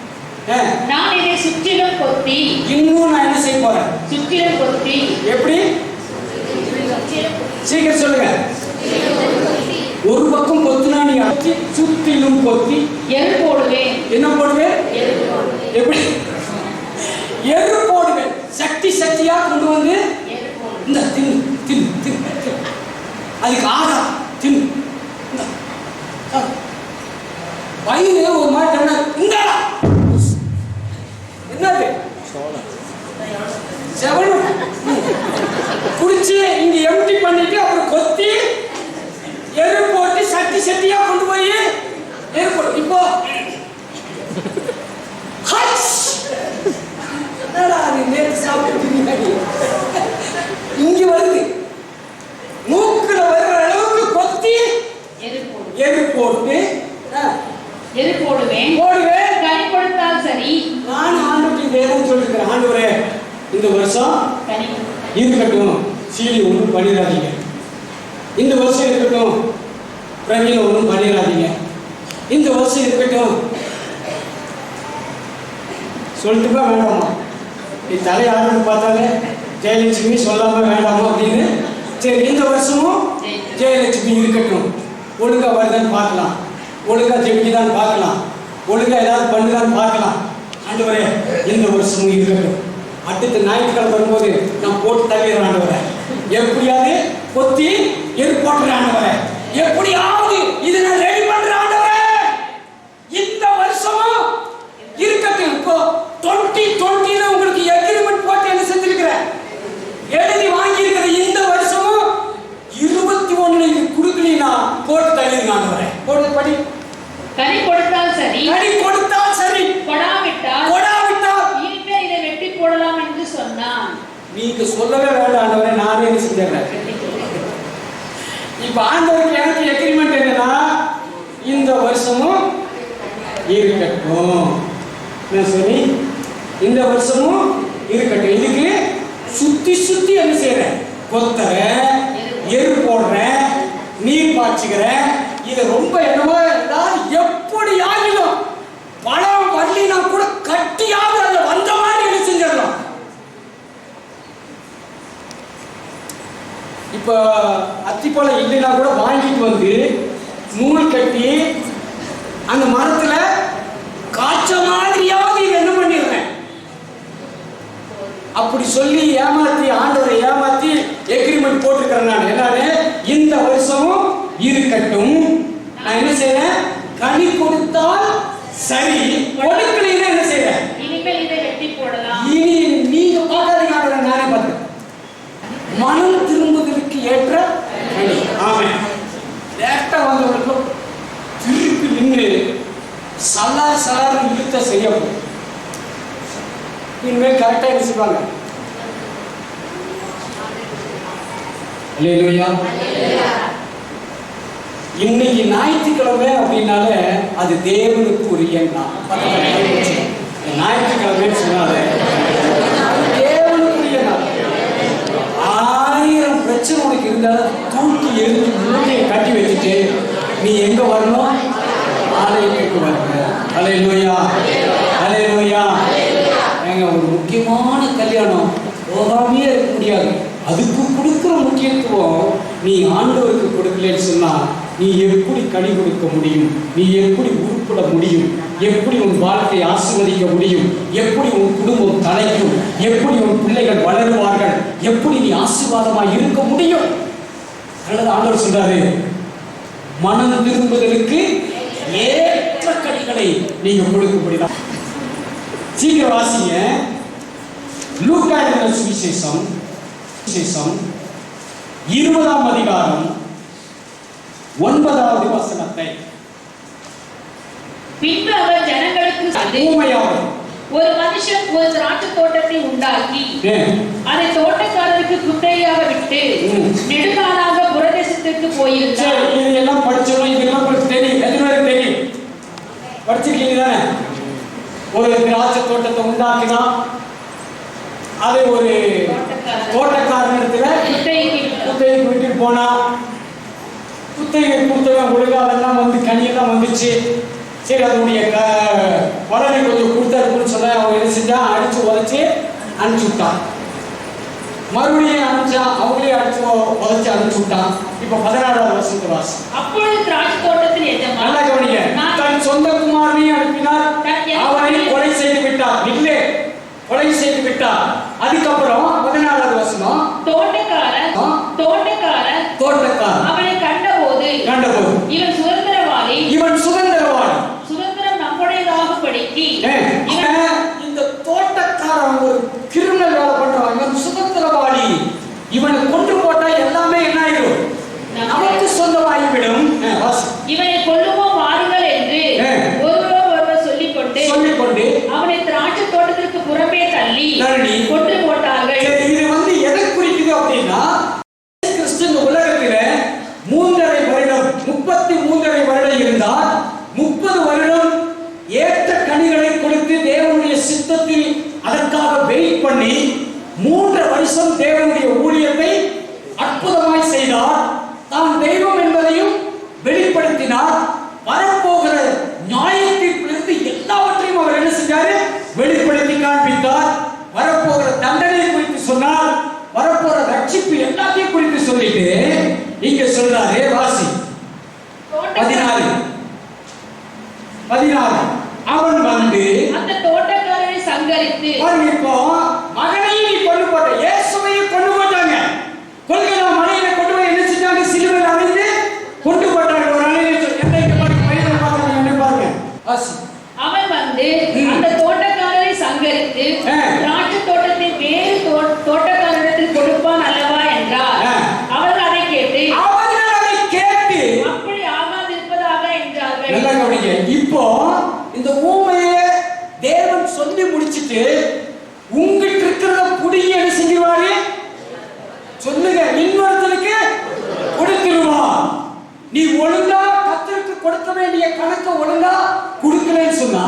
நான் இதை சுற்றிலும் கொத்தி இன்னும் நான் என்ன செய்ய போறேன்? சுற்றிலும் கொத்தி. எப்படி? சீக்கிரம் சொல்லுங்க. ஒரு பக்கம் கொத்துனா நீ அடிச்சு சுற்றிலும் கொத்தி எரு போடுவேன். என்ன போடுவேன்? எப்படி? எரு போடுவேன். சக்தியா கொண்டு வந்து இந்த தின்னு அதுக்கு ஆகா தின்னு வயிறு ஒரு மாதிரி என்னது செவனும் குடிச்சு இங்க எம்டி பண்ணிட்டு அப்புறம் கொத்தி எரு போட்டு சட்டியா கொண்டு போய் எரு போட்டு இப்போ இங்க வருது மூக்குல வர்ற அளவுக்கு கொத்தி எரு போட்டு எரு போடுவேன். கனி கொடுத்தால் சரி. நான் ஆண்டவருக்கு தேவன் சொல்லிருக்கிறேன். ஆண்டவரே இந்த வருஷம் இருக்கட்டும், சீலி ஒன்றும் பண்ணிடாதீங்க. இந்த வருஷம் இருக்கட்டும், பிரவீன ஒன்றும் பண்ணிடாதீங்க. இந்த வருஷம் இருக்கட்டும் சொல்லிட்டுப்பா வேண்டாமா? நீ தலையாடுன்னு பார்த்தாலே ஜெயலட்சுமி சொல்லாம வேண்டாமா அப்படின்னு. சரி இந்த வருஷமும் ஜெயலட்சுமி இருக்கட்டும், ஒழுங்கா வருதான்னு பார்க்கலாம், ஒழுங்கா ஜெபிக்குதான்னு பார்க்கலாம். ஒழுங்கா ஏதாவது பண்ணுதான்னு பார்க்கலாம். ஆண்டவரே இந்த வருஷமும் இருக்கட்டும், அடுத்த ஞாயிற்றுக்கிழமை வரும்போது நான் போட்டு தள்ளிடுறேன் ஆண்டவரே, எப்படியாவது கொத்தி ஏற்படுறேன் ஆண்டவரே, எப்படியாவது இதை நான் ரெடி பண்றேன் ஆண்டவரே, இந்த வருஷமும் இருக்கட்டும். இப்போ 2020 உங்களுக்கு எக்ரிமெண்ட் போட்டு என்ன செஞ்சிருக்கிறேன், எழுதி வாங்கி இருக்கிற இந்த வருஷமும் 21 கொடுக்கலீனா போட்டு தள்ளிடுங்க ஆண்டவரே. போட்டு படி. கனி கொடுத்தால் சரி, கனி கொடுத்தால் சரி, கொடாவிட்டால் இனிமேல் இதை வெட்டி போடலாம் என்று சொன்னான். நீங்க சொல்லவே வேண்டாம் ஆண்டவரே, நானே என்ன செஞ்சிடறேன். இப்ப ஆண்டவருக்கு எனக்கு எக்ரிமெண்ட் என்னன்னா, இந்த வருஷமும் இருக்கட்டும். நான் சொல்லி இந்த வருஷமும் இருக்கட்டும். இதுக்கு சுத்தி சுத்தி என்ன செய்யறேன், கொத்துறேன், எரு போடுறேன், நீர் பாய்ச்சுகிறேன். இது ரொம்ப என்னவோ எப்படி ஆகிடும், பழம் வரலினா கூட கட்டியாவது அதுல வந்த மாதிரி என்ன செஞ்சிடலாம். இப்ப அத்திப்பழம் இல்லைன்னா கூட வாங்கிட்டு வந்து நூல் கட்டி அந்த மரத்துல காய்ச்ச மாதிரியாவது என்ன பண்ணிடுறேன். அப்படி சொல்லி ஏமாத்தி ஆண்டவரை ஏமாத்தி எக்ரிமெண்ட் போட்டுக்கிறேன். நான் என்னன்னு, இந்த வருஷமும் இருக்கட்டும், நான் என்ன செய்யறேன், கனி கொடுத்தால் சரி, கொடுக்கலைன்னா என்ன செய்யறேன், இனிமேல் இதை வெட்டி போடலாம். இனி நீங்க பார்க்காதீங்க ஆண்டவரை, நானே பார்த்தேன். மனம் திரும்புவதற்கு ஏற்ற கனி. ஆமென். லேட்டா வந்தவர்களுக்கு திருப்பி நின்று சலார் இழுத்த செய்யணும். இனிமேல் கரெக்டா என்ன செய்வாங்க. அல்லேலூயா. இன்னைக்கு ஞாயிற்றுக்கிழமை அப்படின்னால அது தேவனுக்கு உரிய நாள். ஞாயிற்றுக்கிழமை சொன்னாலே தேவனுக்கு உரிய நாள். 1000 பிரச்சனை உனக்கு இருந்தாலும் தூக்கி எழுதி மூட்டையை கட்டி வச்சுட்டு நீ எங்க வரணும், ஆலயத்துக்கு வரணும். அல்லேலூயா, அல்லேலூயா. ஏங்க, ஒரு முக்கியமான கல்யாணம் போகாமே இருக்க முடியாது. அதுக்கு கொடுக்கிற முக்கியத்துவம் நீ ஆண்டவருக்கு கொடுக்கலன்னு சொன்னா நீ எப்படி கனி கொடுக்க முடியும், நீ எப்படி உருப்பட முடியும், எப்படி உன் வாழ்க்கையை ஆசீர்வதிக்க முடியும், எப்படி உன் குடும்பம் தலைக்கும், எப்படி உன் பிள்ளைகள் வளருவார்கள், எப்படி நீ ஆசீர்வாதமாக இருக்க முடியும். அல்லது ஆண்டவர் சொல்றாரு, மனம் திரும்புதலுக்கு ஏற்ற கனிகளை நீங்க கொடுக்க முடியும். சீக்கிரம் வாசிங்க. லூக்கா எழுதின சுவிசேஷம் 20ஆம் அதிகாரம் 9வது வசனத்தை. பின்பு அவர் ஜனங்களுக்கு ஒரு மனுஷன் ஒரு திராட்சை தோட்டத்தை உண்டாக்கி அதை தோட்டக்காரருக்கு குத்தகையாக விட்டு நெடுநாளாக புறதேசத்திற்கு போயிருந்தார். இதெல்லாம் படிச்சோம், இதெல்லாம் தெரியும், எதுவரை தெரியும், படிச்சிருக்கீங்க தானே. ஒரு திராட்சை தோட்டத்தை உண்டாக்கினா அதை ஒரு தோட்டக்காரனிடத்துல குத்தகைக்கு விட்டுட்டு போனா, குத்தகை கொடுத்தவன் ஒழுங்கா அதெல்லாம் வந்து கனியெல்லாம் வந்துச்சு. சரி, அதனுடைய பலனை கொஞ்சம் கொடுத்தாருன்னு சொன்ன அவங்க என்ன செஞ்சா, அடிச்சு உதச்சி அனுப்பிச்சு விட்டான். மறுபடியும் அனுப்பிச்சா, அவங்களே அடிச்சு உதச்சி அனுப்பிச்சு விட்டான். இப்ப 16வது வருஷத்து வாசி. அப்பொழுது திராட்சை தோட்டத்தில் எஜமான், நல்லா கவனிங்க, தன் சொந்த குமாரனையும் அனுப்பினார், அவனை கொலை செய்து விட்டார். இல்லை, கொலை செய்து விட்டார். அதுக்கப்புறம் 14வது வசனம், தோட்டக்காரன் அவனை கண்டபோது இவன் சுதந்திரவாளி, சுதந்திரம் நம்முடையதாக படிக்கு. இந்த தோட்டக்காரன் ஒரு கிரிமினல் வேலை பண்றான், இவன் சுதந்திரவாளி, இவனை கொண்டு போட்டா எல்லாமே என்ன ஆயிடும், நமக்கு சொந்தமாகிவிடும். இவனை கொல்லுவோம் வாருங்கள் என்று ஒருவர் சொல்லிக்கொண்டு அவனை திராட்சை தோட்டத்திற்கு புறம்பே தள்ளி கொண்டு போட்டார்கள். இது வந்து எதை குறிக்குது அப்படின்னா, கிறிஸ்து இந்த உலகத்தில 3.5 வருடம் 33.5 வருடம் இருந்தால் 30 வருடம் ஏற்ற கனிகளை கொடுத்து தேவனுடைய சித்தத்தில் அதற்காக வெயிட் பண்ணி 3 வருஷம் தேவனுடைய ஊழியத்தை அற்புதமாய் செய்தார். தான் தெய்வம் என்பதையும் வெளிப்படுத்தினார். வரப்போகிற நியாயத்திலிருந்து எல்லாவற்றையும் அவர் என்ன செஞ்சாரு, வெளிப்படுத்தி காண்பித்தார். வரப்போகிற தண்டனை குறித்து சொன்னார், வரப்போற ரட்சிப்பு எல்லாத்தையும் குறித்து சொல்லிட்டு இங்க சொல்றாரு. வாசி 16 அவன் வந்து அந்த தோட்டக்காரரை சங்கரித்து, இப்போ மகனையும் நீ கொண்டு போட்ட, இயேசுவையும் கொண்டு போட்டாங்க. கொல்கத்தா மலையில கொண்டு போய் என்ன செஞ்சாங்க? சிலுவையில் அறைந்து கொண்டு போட்டாங்க. ஒரு அலையில என்ன இங்க பாருங்க, பையனை பாருங்க, என்ன பாருங்க. அவன் வந்து அந்த தோட்டக்காரரை சங்கரித்து திராட்சை தோட்டத்தை வேறு தோட்டக்காரரிடத்தில் கொடுப்பான் அல்லவா என்றார். அவர்கள் அதை கேட்டு அப்படி ஆகாதிருப்பதாக என்றார்கள். நல்லா கவனிங்க. இப்போ இந்த ஊமையை தேவன் சொல்லி முடிச்சிட்டு உங்கிட்ட இருக்கிறத புடிங்கி என்ன செஞ்சுவாரு? சொல்லுங்க, இன்னொருத்தருக்கு கொடுத்துருவா. நீ ஒழுங்கா கர்த்தருக்கு கொடுக்க வேண்டிய கணக்கு ஒழுங்கா கொடுக்கலன்னு சொன்னா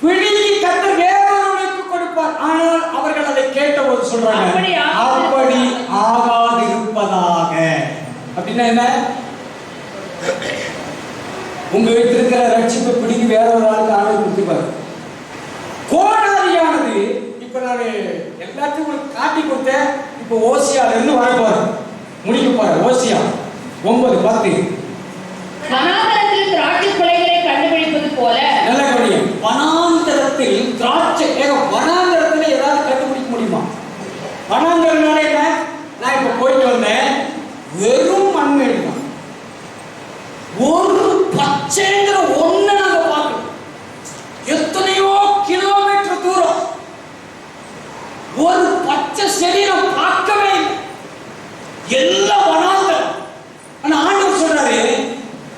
பிடிங்கி கர்த்தர் வேறொருவருக்கு கொடுப்பார். ஆனால் அவர்கள் அதை கேட்டபோது சொல்றாங்க, அப்படி ஆகாதிருப்பதாக. அப்படின்னா என்ன? உங்க வீட்டில் இருக்கிற ரட்சிப்பை பிடிங்கி வேற ஒரு ஆளுக்கு ஆணை கொடுத்துப்பாரு. கோடாரியானது இப்ப நான் எல்லாத்தையும் உங்களுக்கு காட்டி கொடுத்தேன். இப்ப ஓசியால இருந்து வரப்பாரு, முடிக்க பாரு. ஓசியா 9:10. வனாந்தரத்தில் திராட்சை குலைகளை கண்டுபிடிப்பது போல. நல்ல கவனியம். வனாந்தரத்தில் திராட்சை, வனாந்தரத்தில் ஏதாவது கண்டுபிடிக்க முடியுமா? வனாந்தரம்னால என்ன? நான் இப்ப போயிட்டு வந்தேன், வெறும் மண்மேடு தான். ஒரு பச்சைங்கிற ஒண்ணு நாங்க பார்க்கணும். எத்தனையோ கிலோமீட்டர் தூரம் ஒரு பச்சை செடி நான் பார்க்கவே இல்லை. எல்லாம் வனாந்தரம். ஆனா ஆண்டவர் சொல்றாரு,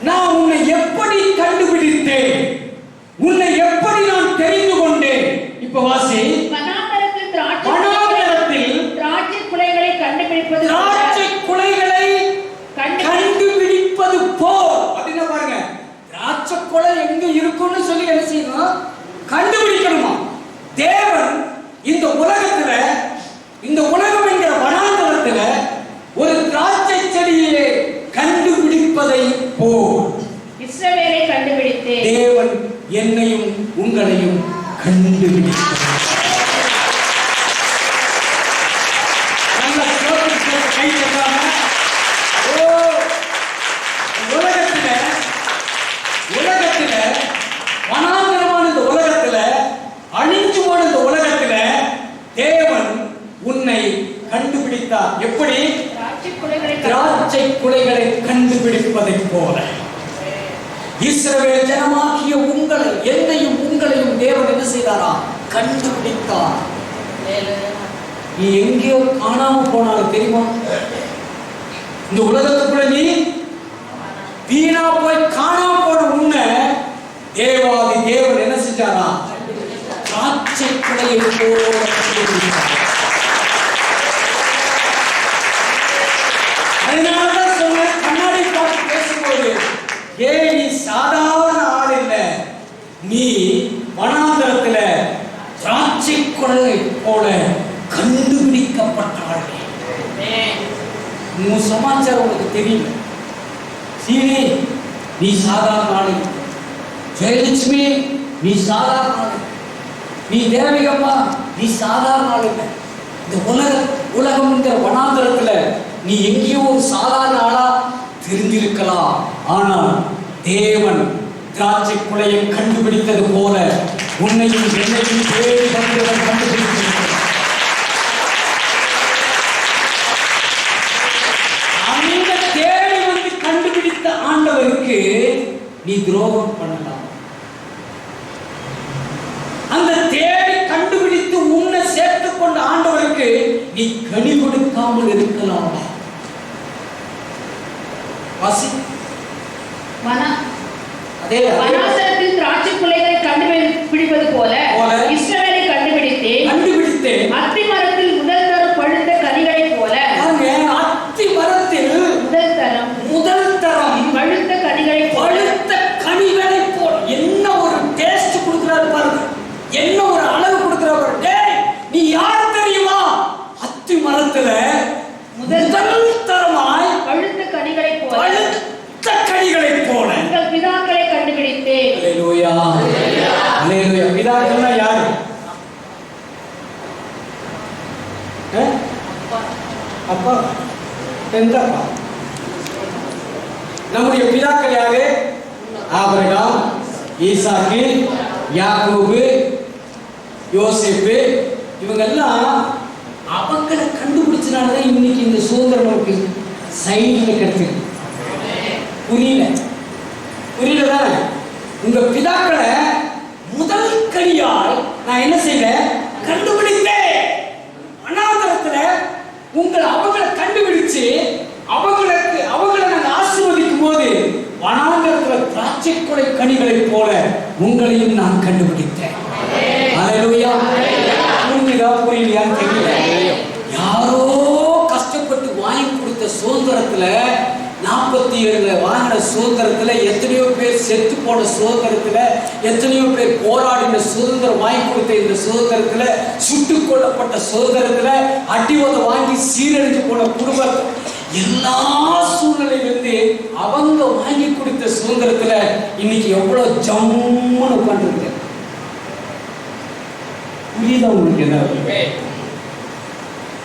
நான் உன்னை எப்படி கண்டுபிடித்தேன், உன்னை எப்படி நான் தெரிந்து கொண்டேன். இப்ப வாசி. வனாந்தரத்தில் திராட்சை குலைகளை கண்டுபிடிப்பது, திராட்சை குலைகளை கண்டுபிடிப்பது போல். அப்படின்னா பாருங்க, திராட்சை குலை எங்க இருக்குன்னு சொல்லி என்ன செய்யணும்? கண்டுபிடிக்கணுமா? தேவன் இந்த உலகத்துல, இந்த உலகம் என்கிற வனாந்தரத்துல ஒரு திராட்சை செடியை கண்டுபிடிப்பதை போல் இஸ்ரவேலை கண்டுபிடித்து தேவன் என்னையும் உங்களையும் கண்டுபிடித்தார். நல்ல சோதனை கை தட்டாம, உலகத்துல வனாந்தரமான இந்த உலகத்துல, அழிஞ்சு போன இந்த உலகத்துல தேவன் உன்னை கண்டுபிடித்தார். எப்படி? திராட்சை குலைகளை கண்டுபிடிப்பதை போல இஸ்ரவேல் ஜனமாகிய உங்களை, என்னையும் உங்களையும் தேவன் என்ன செய்தாரா? கண்டுபிடித்தார். நீ எங்கேயோ காணாம போனாலும் தெரியுமா? இந்த உலகத்துக்குள்ள நீ வீணா போய் காணாம போன உன்னை தேவாதி தேவன் என்ன செஞ்சாரா? திராட்சை குலையை போல கண்டுபிடித்தார். அதனாலதான் சொன்ன, கண்ணாடி பார்த்து பேசும்போது, நீ சாதாரண ஆள் இல்ல, நீ வனாந்தரத்துல திராட்சை குலை போல கண்டுபிடிக்கப்பட்ட ஆள். உன் சமாச்சாரம் உனக்கு தெரியும். சீனி, நீ சாதாரண ஆள். ஜெயலட்சுமி, நீ சாதாரண ஆள். நீ தேவிகம்மா, நீ சாதாரண ஆள் இல்லை. இந்த உலகம் என்கிற வனாந்தரத்துல நீ எங்கேயோ ஒரு சாதாரண ஆளா தெரிஞ்சிருக்கலாம். ஆனால் தேவன் திராட்சை குலையை கண்டுபிடித்தது போல உன்னையும் என்னையும் தேடி வந்தவன் கண்டுபிடித்திருக்கிறார். அந்த தேடி வந்து கண்டுபிடித்த ஆண்டவருக்கு நீ துரோகம் பண்ணலாம். அந்த தேடி கண்டுபிடித்து உன்னை சேர்த்துக் கொண்ட ஆண்டவருக்கு நீ கனி கொடுக்காமல் இருக்கலாம். வாசி. வனாந்தரத்தில் திராட்சை குலைகளை கண்டுபிடிப்பது போல இஸ்ரவேலை கண்டுபிடித்து அத்தி மரத்தில் முதல் தரம் பழுத்த கனிகளை போல, அத்தி மரத்தில் முதல் தரம் பழுத்த கனிகளை போல என்ன ஒரு டேஸ்ட் கொடுக்கிறாரு பாருங்க, என்ன ஒரு அளவு கொடுக்கிறாரு. டேய், நீ யார் தெரியுமா? அத்தி மரத்துல முதல் தரமாய் பழுத்த கனிகளை போல உங்கள் பிதாக்களை கண்டுபிடித்தேன். அல்லேலூயா, அல்லேலூயா. பிதாக்கள்னா யாரு? அப்பா. எந்த அப்பா? நம்முடைய பிதாக்கள் யாரு? ஆபிரகாம், ஈசாக்கு, யாக்கோபு, யோசேப்பு, இவங்க எல்லாம் அவங்களை கண்டுபிடிச்சனாலதான் இன்னைக்கு இந்த சுதந்திரம் நமக்கு சைடுல கிடைச்சிருக்கு. புரியல? உங்க பிதாக்களை முதல் கனியால் நான் என்ன செய்யறேன்? கண்டுபிடித்தேன். அனாதரத்துல அவங்களை கண்டுபிடிச்சு அவங்களை நான் ஆசீர்வதிக்கும் போது வனாந்தரத்துல திராட்சை கொலை கனிகளை போல உங்களையும் நான் கண்டுபிடித்தேன். அல்லேலூயா. புரியலையான்னு தெரியல. யாரோ கஷ்டப்பட்டு வாங்கி கொடுத்த சுதந்திரத்துல 47 வாங்கின சுதந்திரத்துல எத்தனையோ பேர் செத்து போன சுதந்திரத்துல எத்தனையோ பேர் போராடின சுதந்திரம் வாங்கி கொடுத்த இந்த சுதந்திரத்துல சுட்டுக் கொல்லப்பட்ட சுதந்திரத்துல அடிவத வாங்கி சீரழிஞ்சு போன குடும்பத்தை எல்லா சூழ்நிலையிலிருந்து அவங்க வாங்கி கொடுத்த சுதந்திரத்துல இன்னைக்கு எவ்வளவு ஜம்முன்னு உட்கார்ந்துருக்கு. புரியுதா உங்களுக்கு? என்ன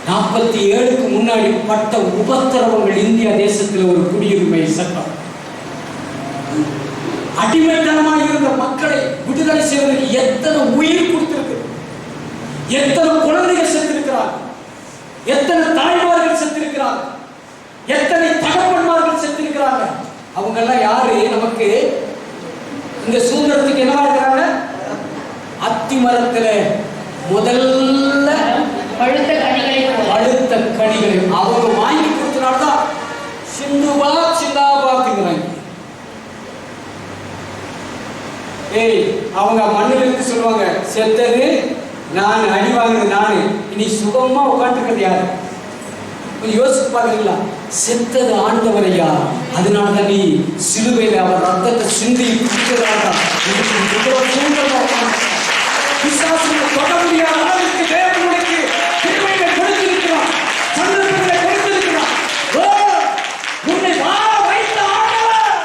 47க்கு முன்னாடி பட்ட உபத்திரவங்கள் இந்தியா தேசத்தில் ஒரு குடியுரிமை சட்டம். அடிமைத்தனமாக இருந்த மக்களை விடுதலை செய்வதற்கு எத்தனை உயிர் கொடுத்திருக்கு, எத்தனை குழந்தைகள் செத்திருக்கிறார், எத்தனை தாய்மார்கள் செத்திருக்கிறார், எத்தனை தகப்பன்மார்கள் செத்திருக்கிறார்கள். அவங்க எல்லாம் யாரு? நமக்கு இந்த சுதந்திரத்துக்கு என்னவா இருக்கிறாங்க? அத்தி மரத்துல முதல்ல பழுத்த கனிகளை அவங்க வாங்கி கொடுத்தனால்தான் சிந்தாபாத்துங்கிறாங்க. அவங்க மண்ணில் இருந்து சொல்லுவாங்க, செத்தது நான், அடி வாங்கினது நானு, இனி சுகமா உட்காந்துக்கிறது யாரு? யோசிச்சு பாருங்களா? செத்தது ஆண்டவரையா, அதனாலதான் நீ சிலுவையில் அவர் ரத்தத்தை சிந்தி கொடுத்ததால்தான் தொட முடியாத அளவுக்கு தேவனுக்கு கிருபையை கொடுத்திருக்கிறார், சந்தர்ப்பங்களை கொடுத்திருக்கிறார். உன்னை வாழ வைத்த ஆண்டவர்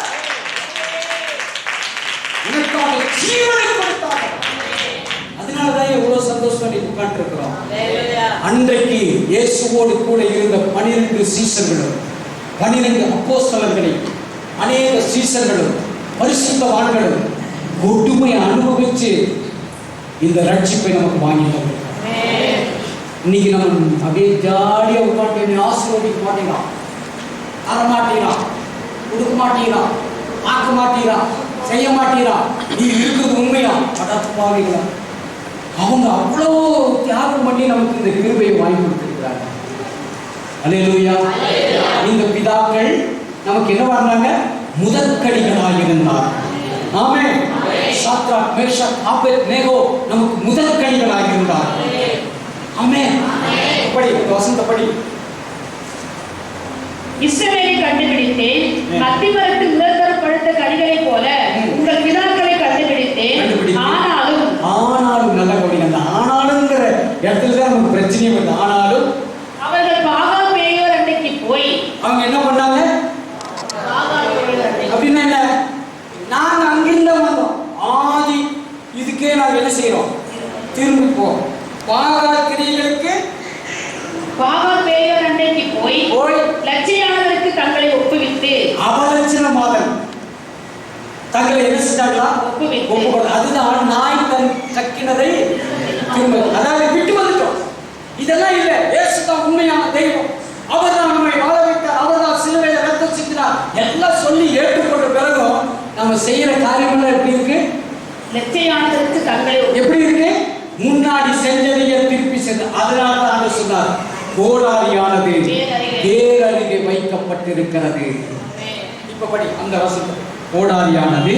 உனக்காக ஜீவனை கொடுத்தார். அதனாலதான் எவ்வளவு சந்தோஷமா நீ உட்கார்ந்து இருக்கிறோம். அன்றைக்கு இயேசுவோடு கூட இருந்த 12 சீசர்களும் 12 அப்போஸ்தலர்களும் அநேக சீசர்களும் பரிசுத்தவான்களும் கொடுமை அனுபவிச்சு இந்த ரட்சிப்பை நமக்கு வாங்கிட்டோம். இன்னைக்கு நம்ம அப்படியே ஜாலியா உட்காந்து ஆசீர்வதிக்க மாட்டீங்களா, தர மாட்டீங்களா, கொடுக்க மாட்டீங்களா, ஆக்க மாட்டீங்களா, செய்ய மாட்டீங்களா? நீ இருக்கிறது உண்மையா? படப்பாவீங்களா? அவங்க அவ்வளோ தியாகம் பண்ணி நமக்கு இந்த கிருபையை வாங்கி கொடுத்திருக்கிறாங்க. அல்லேலூயா. இந்த பிதாக்கள் நமக்கு என்ன பண்ணாங்க? முதற்கடிகளாக இருந்தார். ஆமென். சாத்ராக், மேஷாக், ஆபேத்நேகோ நமக்கு முதற்கனிகளாக இருந்தார். ஆமென். படி வசந்தபடி. இஸ்ரவேலை கண்டுபிடித்தேன், அத்திமரத்தில் முதல்தர பழுத்த கனிகளை போல உங்கள் பிதாக்களை கண்டுபிடித்தேன். ஆனாலும் நல்ல கொடி. அந்த ஆனாலுங்கிற இடத்துல தான் நமக்கு பிரச்சனையே வருது. ஆனாலும் அவர்கள் பாகால் மேயோர் அன்னைக்கு போய் அவங்க என்ன பண்ணாங்க? அப்படின்னா என்ன? நாங்க அங்கிருந்த வந்தோம், ஆதி இதுக்கே நாங்க என்ன செய்யறோம்? திரும்பி போறோம். பாகால் கிரியைகளுக்கு பாகால் மேயோர் அன்னைக்கு போய் லட்சியானதற்கு தங்களை ஒப்புவித்து அவலட்சணமாக தங்களை என்ன செஞ்சாங்களா? ஒப்புவித்து. அதுதான் நாய் தன் கக்கினதை திரும்ப, அதாவது விட்டு வந்துட்டோம். இதெல்லாம் இல்லை. இயேசு தான் உண்மையான தெய்வம், அவர் தான் நம்மை வாழ வைத்தார், அவர் தான் சிலுவையில் ரத்தம் சிந்தினார் எல்லாம் சொல்லி ஏற்றுக்கொண்ட பிறகும் நம்ம செய்யற காரியங்கள் எப்படி இருக்கு? லட்சியானதற்கு தங்களை எப்படி இருக்கு? முன்னாடி செஞ்சதையே திருப்பி செஞ்ச. அதனால தான் சொன்னார், கோடாரியானது வேர் அருகே வைக்கப்பட்டிருக்கிறது. இப்ப படி அந்த வசனம். கோடாரியானது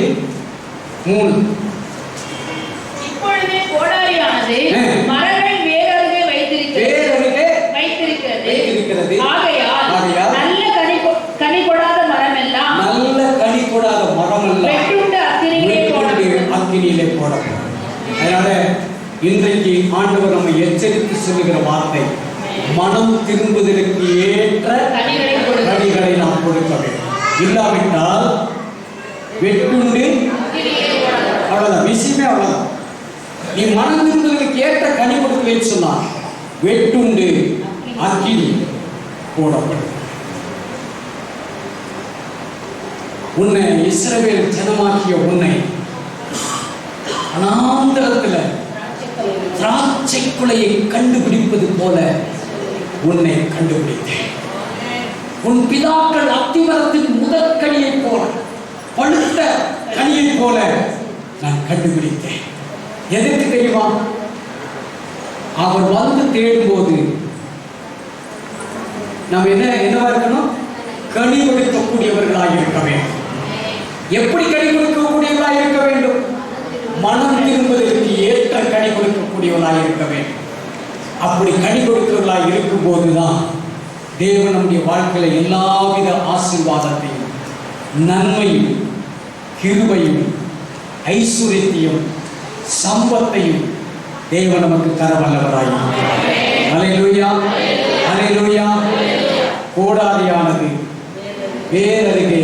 3. இப்பொழுது கோடாரியானது மரங்களை வேர் அருகே வைத்திருக்கிறது. ஆகையால் நல்ல கனி கொடாத மரம் எல்லாம் வெட்டுண்டு அக்கினியிலே போடப்படும். அதனால இன்றைக்கு ஆண்டவர் நம்மை எச்சரித்து சொல்லுகிற வார்த்தை, மனம் திரும்புவதற்கு ஏற்ற கனிகளை நாம் கொடுக்க வேண்டும். இல்லாவிட்டால் வெட்டுண்டு, அவ்வளவுதான், விஷயமே அவ்வளவுதான். நீ மனம் திரும்புவதற்கு ஏற்ற கனி கொடுக்கலன்னு சொன்னா வெட்டுண்டு அக்கினி போடப்படும். உன்னை இஸ்ரவேல் ஜனமாக்கிய உன்னை அனாந்தரத்துல திராட்சை குலையை கண்டுபிடிப்பது போல உன்னை கண்டுபிடித்தேன். உன் பிதாக்கள் அத்திமரத்தின் முதற் கனியை போல, பழுத்த கனியை போல நான் கண்டுபிடித்தேன். எதுக்கு தெரியுமா? அவர் வந்து தேடும்போது நாம் என்னவா இருக்கணும்? கனி கொடுக்கக்கூடியவர்களாக இருக்க வேண்டும். எப்படி கனி கொடுக்கக்கூடியவர்களாக இருக்க வேண்டும்? மனம் திரும்புவதற்கு ஏற்ற கனி கொடுக்கக்கூடியவர்களாக இருக்க வேண்டும். அப்படி கனி கொடுக்கிறவர்களாக இருக்கும் போதுதான் தேவன் நம்முடைய வாழ்க்கையில எல்லாவித ஆசீர்வாதத்தையும், நன்மையும், கிருபையும், ஐஸ்வர்யத்தையும், சம்பத்தையும் தேவன் நமக்கு தர வல்லவராய். அல்லேலூயா, அல்லேலூயா. கோடாரியானது வேறருகே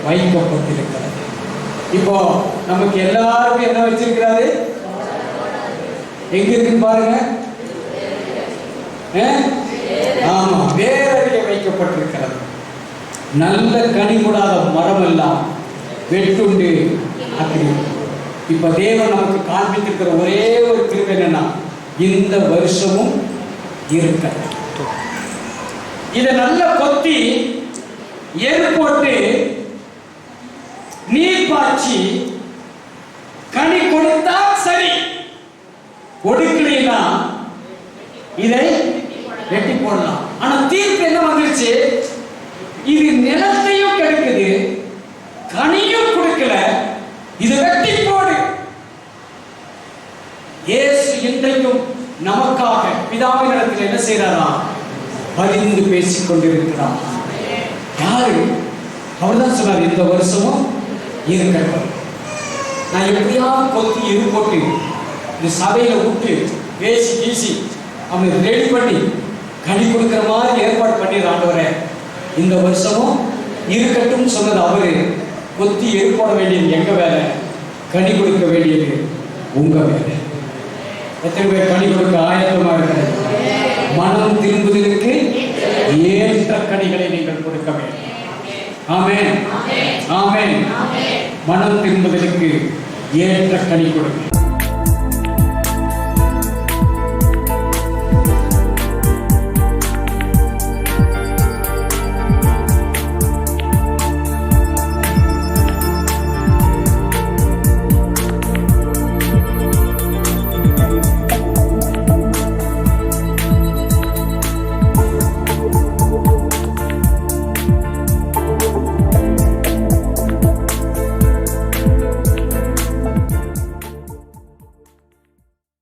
வைக்கப்பட்டிருக்கிறது. இப்போ நமக்கு எல்லாருக்கும் என்ன வச்சிருக்கிறாரு? எங்க இருக்குன்னு பாருங்க. ஆமா, வேறருகே வைக்கப்பட்டிருக்கிறது. நல்ல கனி கூடாத மரம் எல்லாம் வெட்டுண்டு அக்கினி. இப்ப தேவன் நமக்கு காண்பித்திருக்கிற ஒரே ஒரு கிருபை என்னன்னா, இந்த வருஷமும் இருக்க இதை நல்ல கொத்தி ஏறு போட்டு நீர் பாய்ச்சி கனி கொடுத்தா சரி, கொடுக்கலைன்னா இதை வெட்டி போடலாம். ஆனா தீர்ப்பு என்ன வந்துருச்சு? இது நிலத்தையும் கெடுக்குது, கனியும் கொடுக்கல, இது வெட்டி போடு. இயேசு இன்றைக்கும் நமக்காக பிதாவின் இடத்தில் என்ன செய்யறாரா? பரிந்து பேசிக் கொண்டிருக்கிறார். யாரு? அவர்தான் சொன்னார், இந்த வருஷமும் இருக்கட்டும். நான் எப்படியாவது கொத்தி எரு போட்டு இந்த சபையில விட்டு பேசி கீசி அவனுக்கு ரெடி பண்ணி கனி கொடுக்கிற மாதிரி ஏற்பாடு பண்ணிடுற ஆண்டவரே, இந்த வருஷமும் இருக்கட்டும் சொன்னது அவரு. கொத்தி எரு போட வேண்டியது எங்க வேலை, கனி கொடுக்க வேண்டியது உங்க வேலை. எத்தனை பேர் கனி கொடுக்க ஆயத்தமா இருக்கிறது? மனம் திரும்புவதற்கு ஏற்ற கனிகளை நீங்கள் கொடுக்க வேண்டும். ஆமென், ஆமென். மனம் திரும்புவதற்கு ஏற்ற கனி கொடுங்க.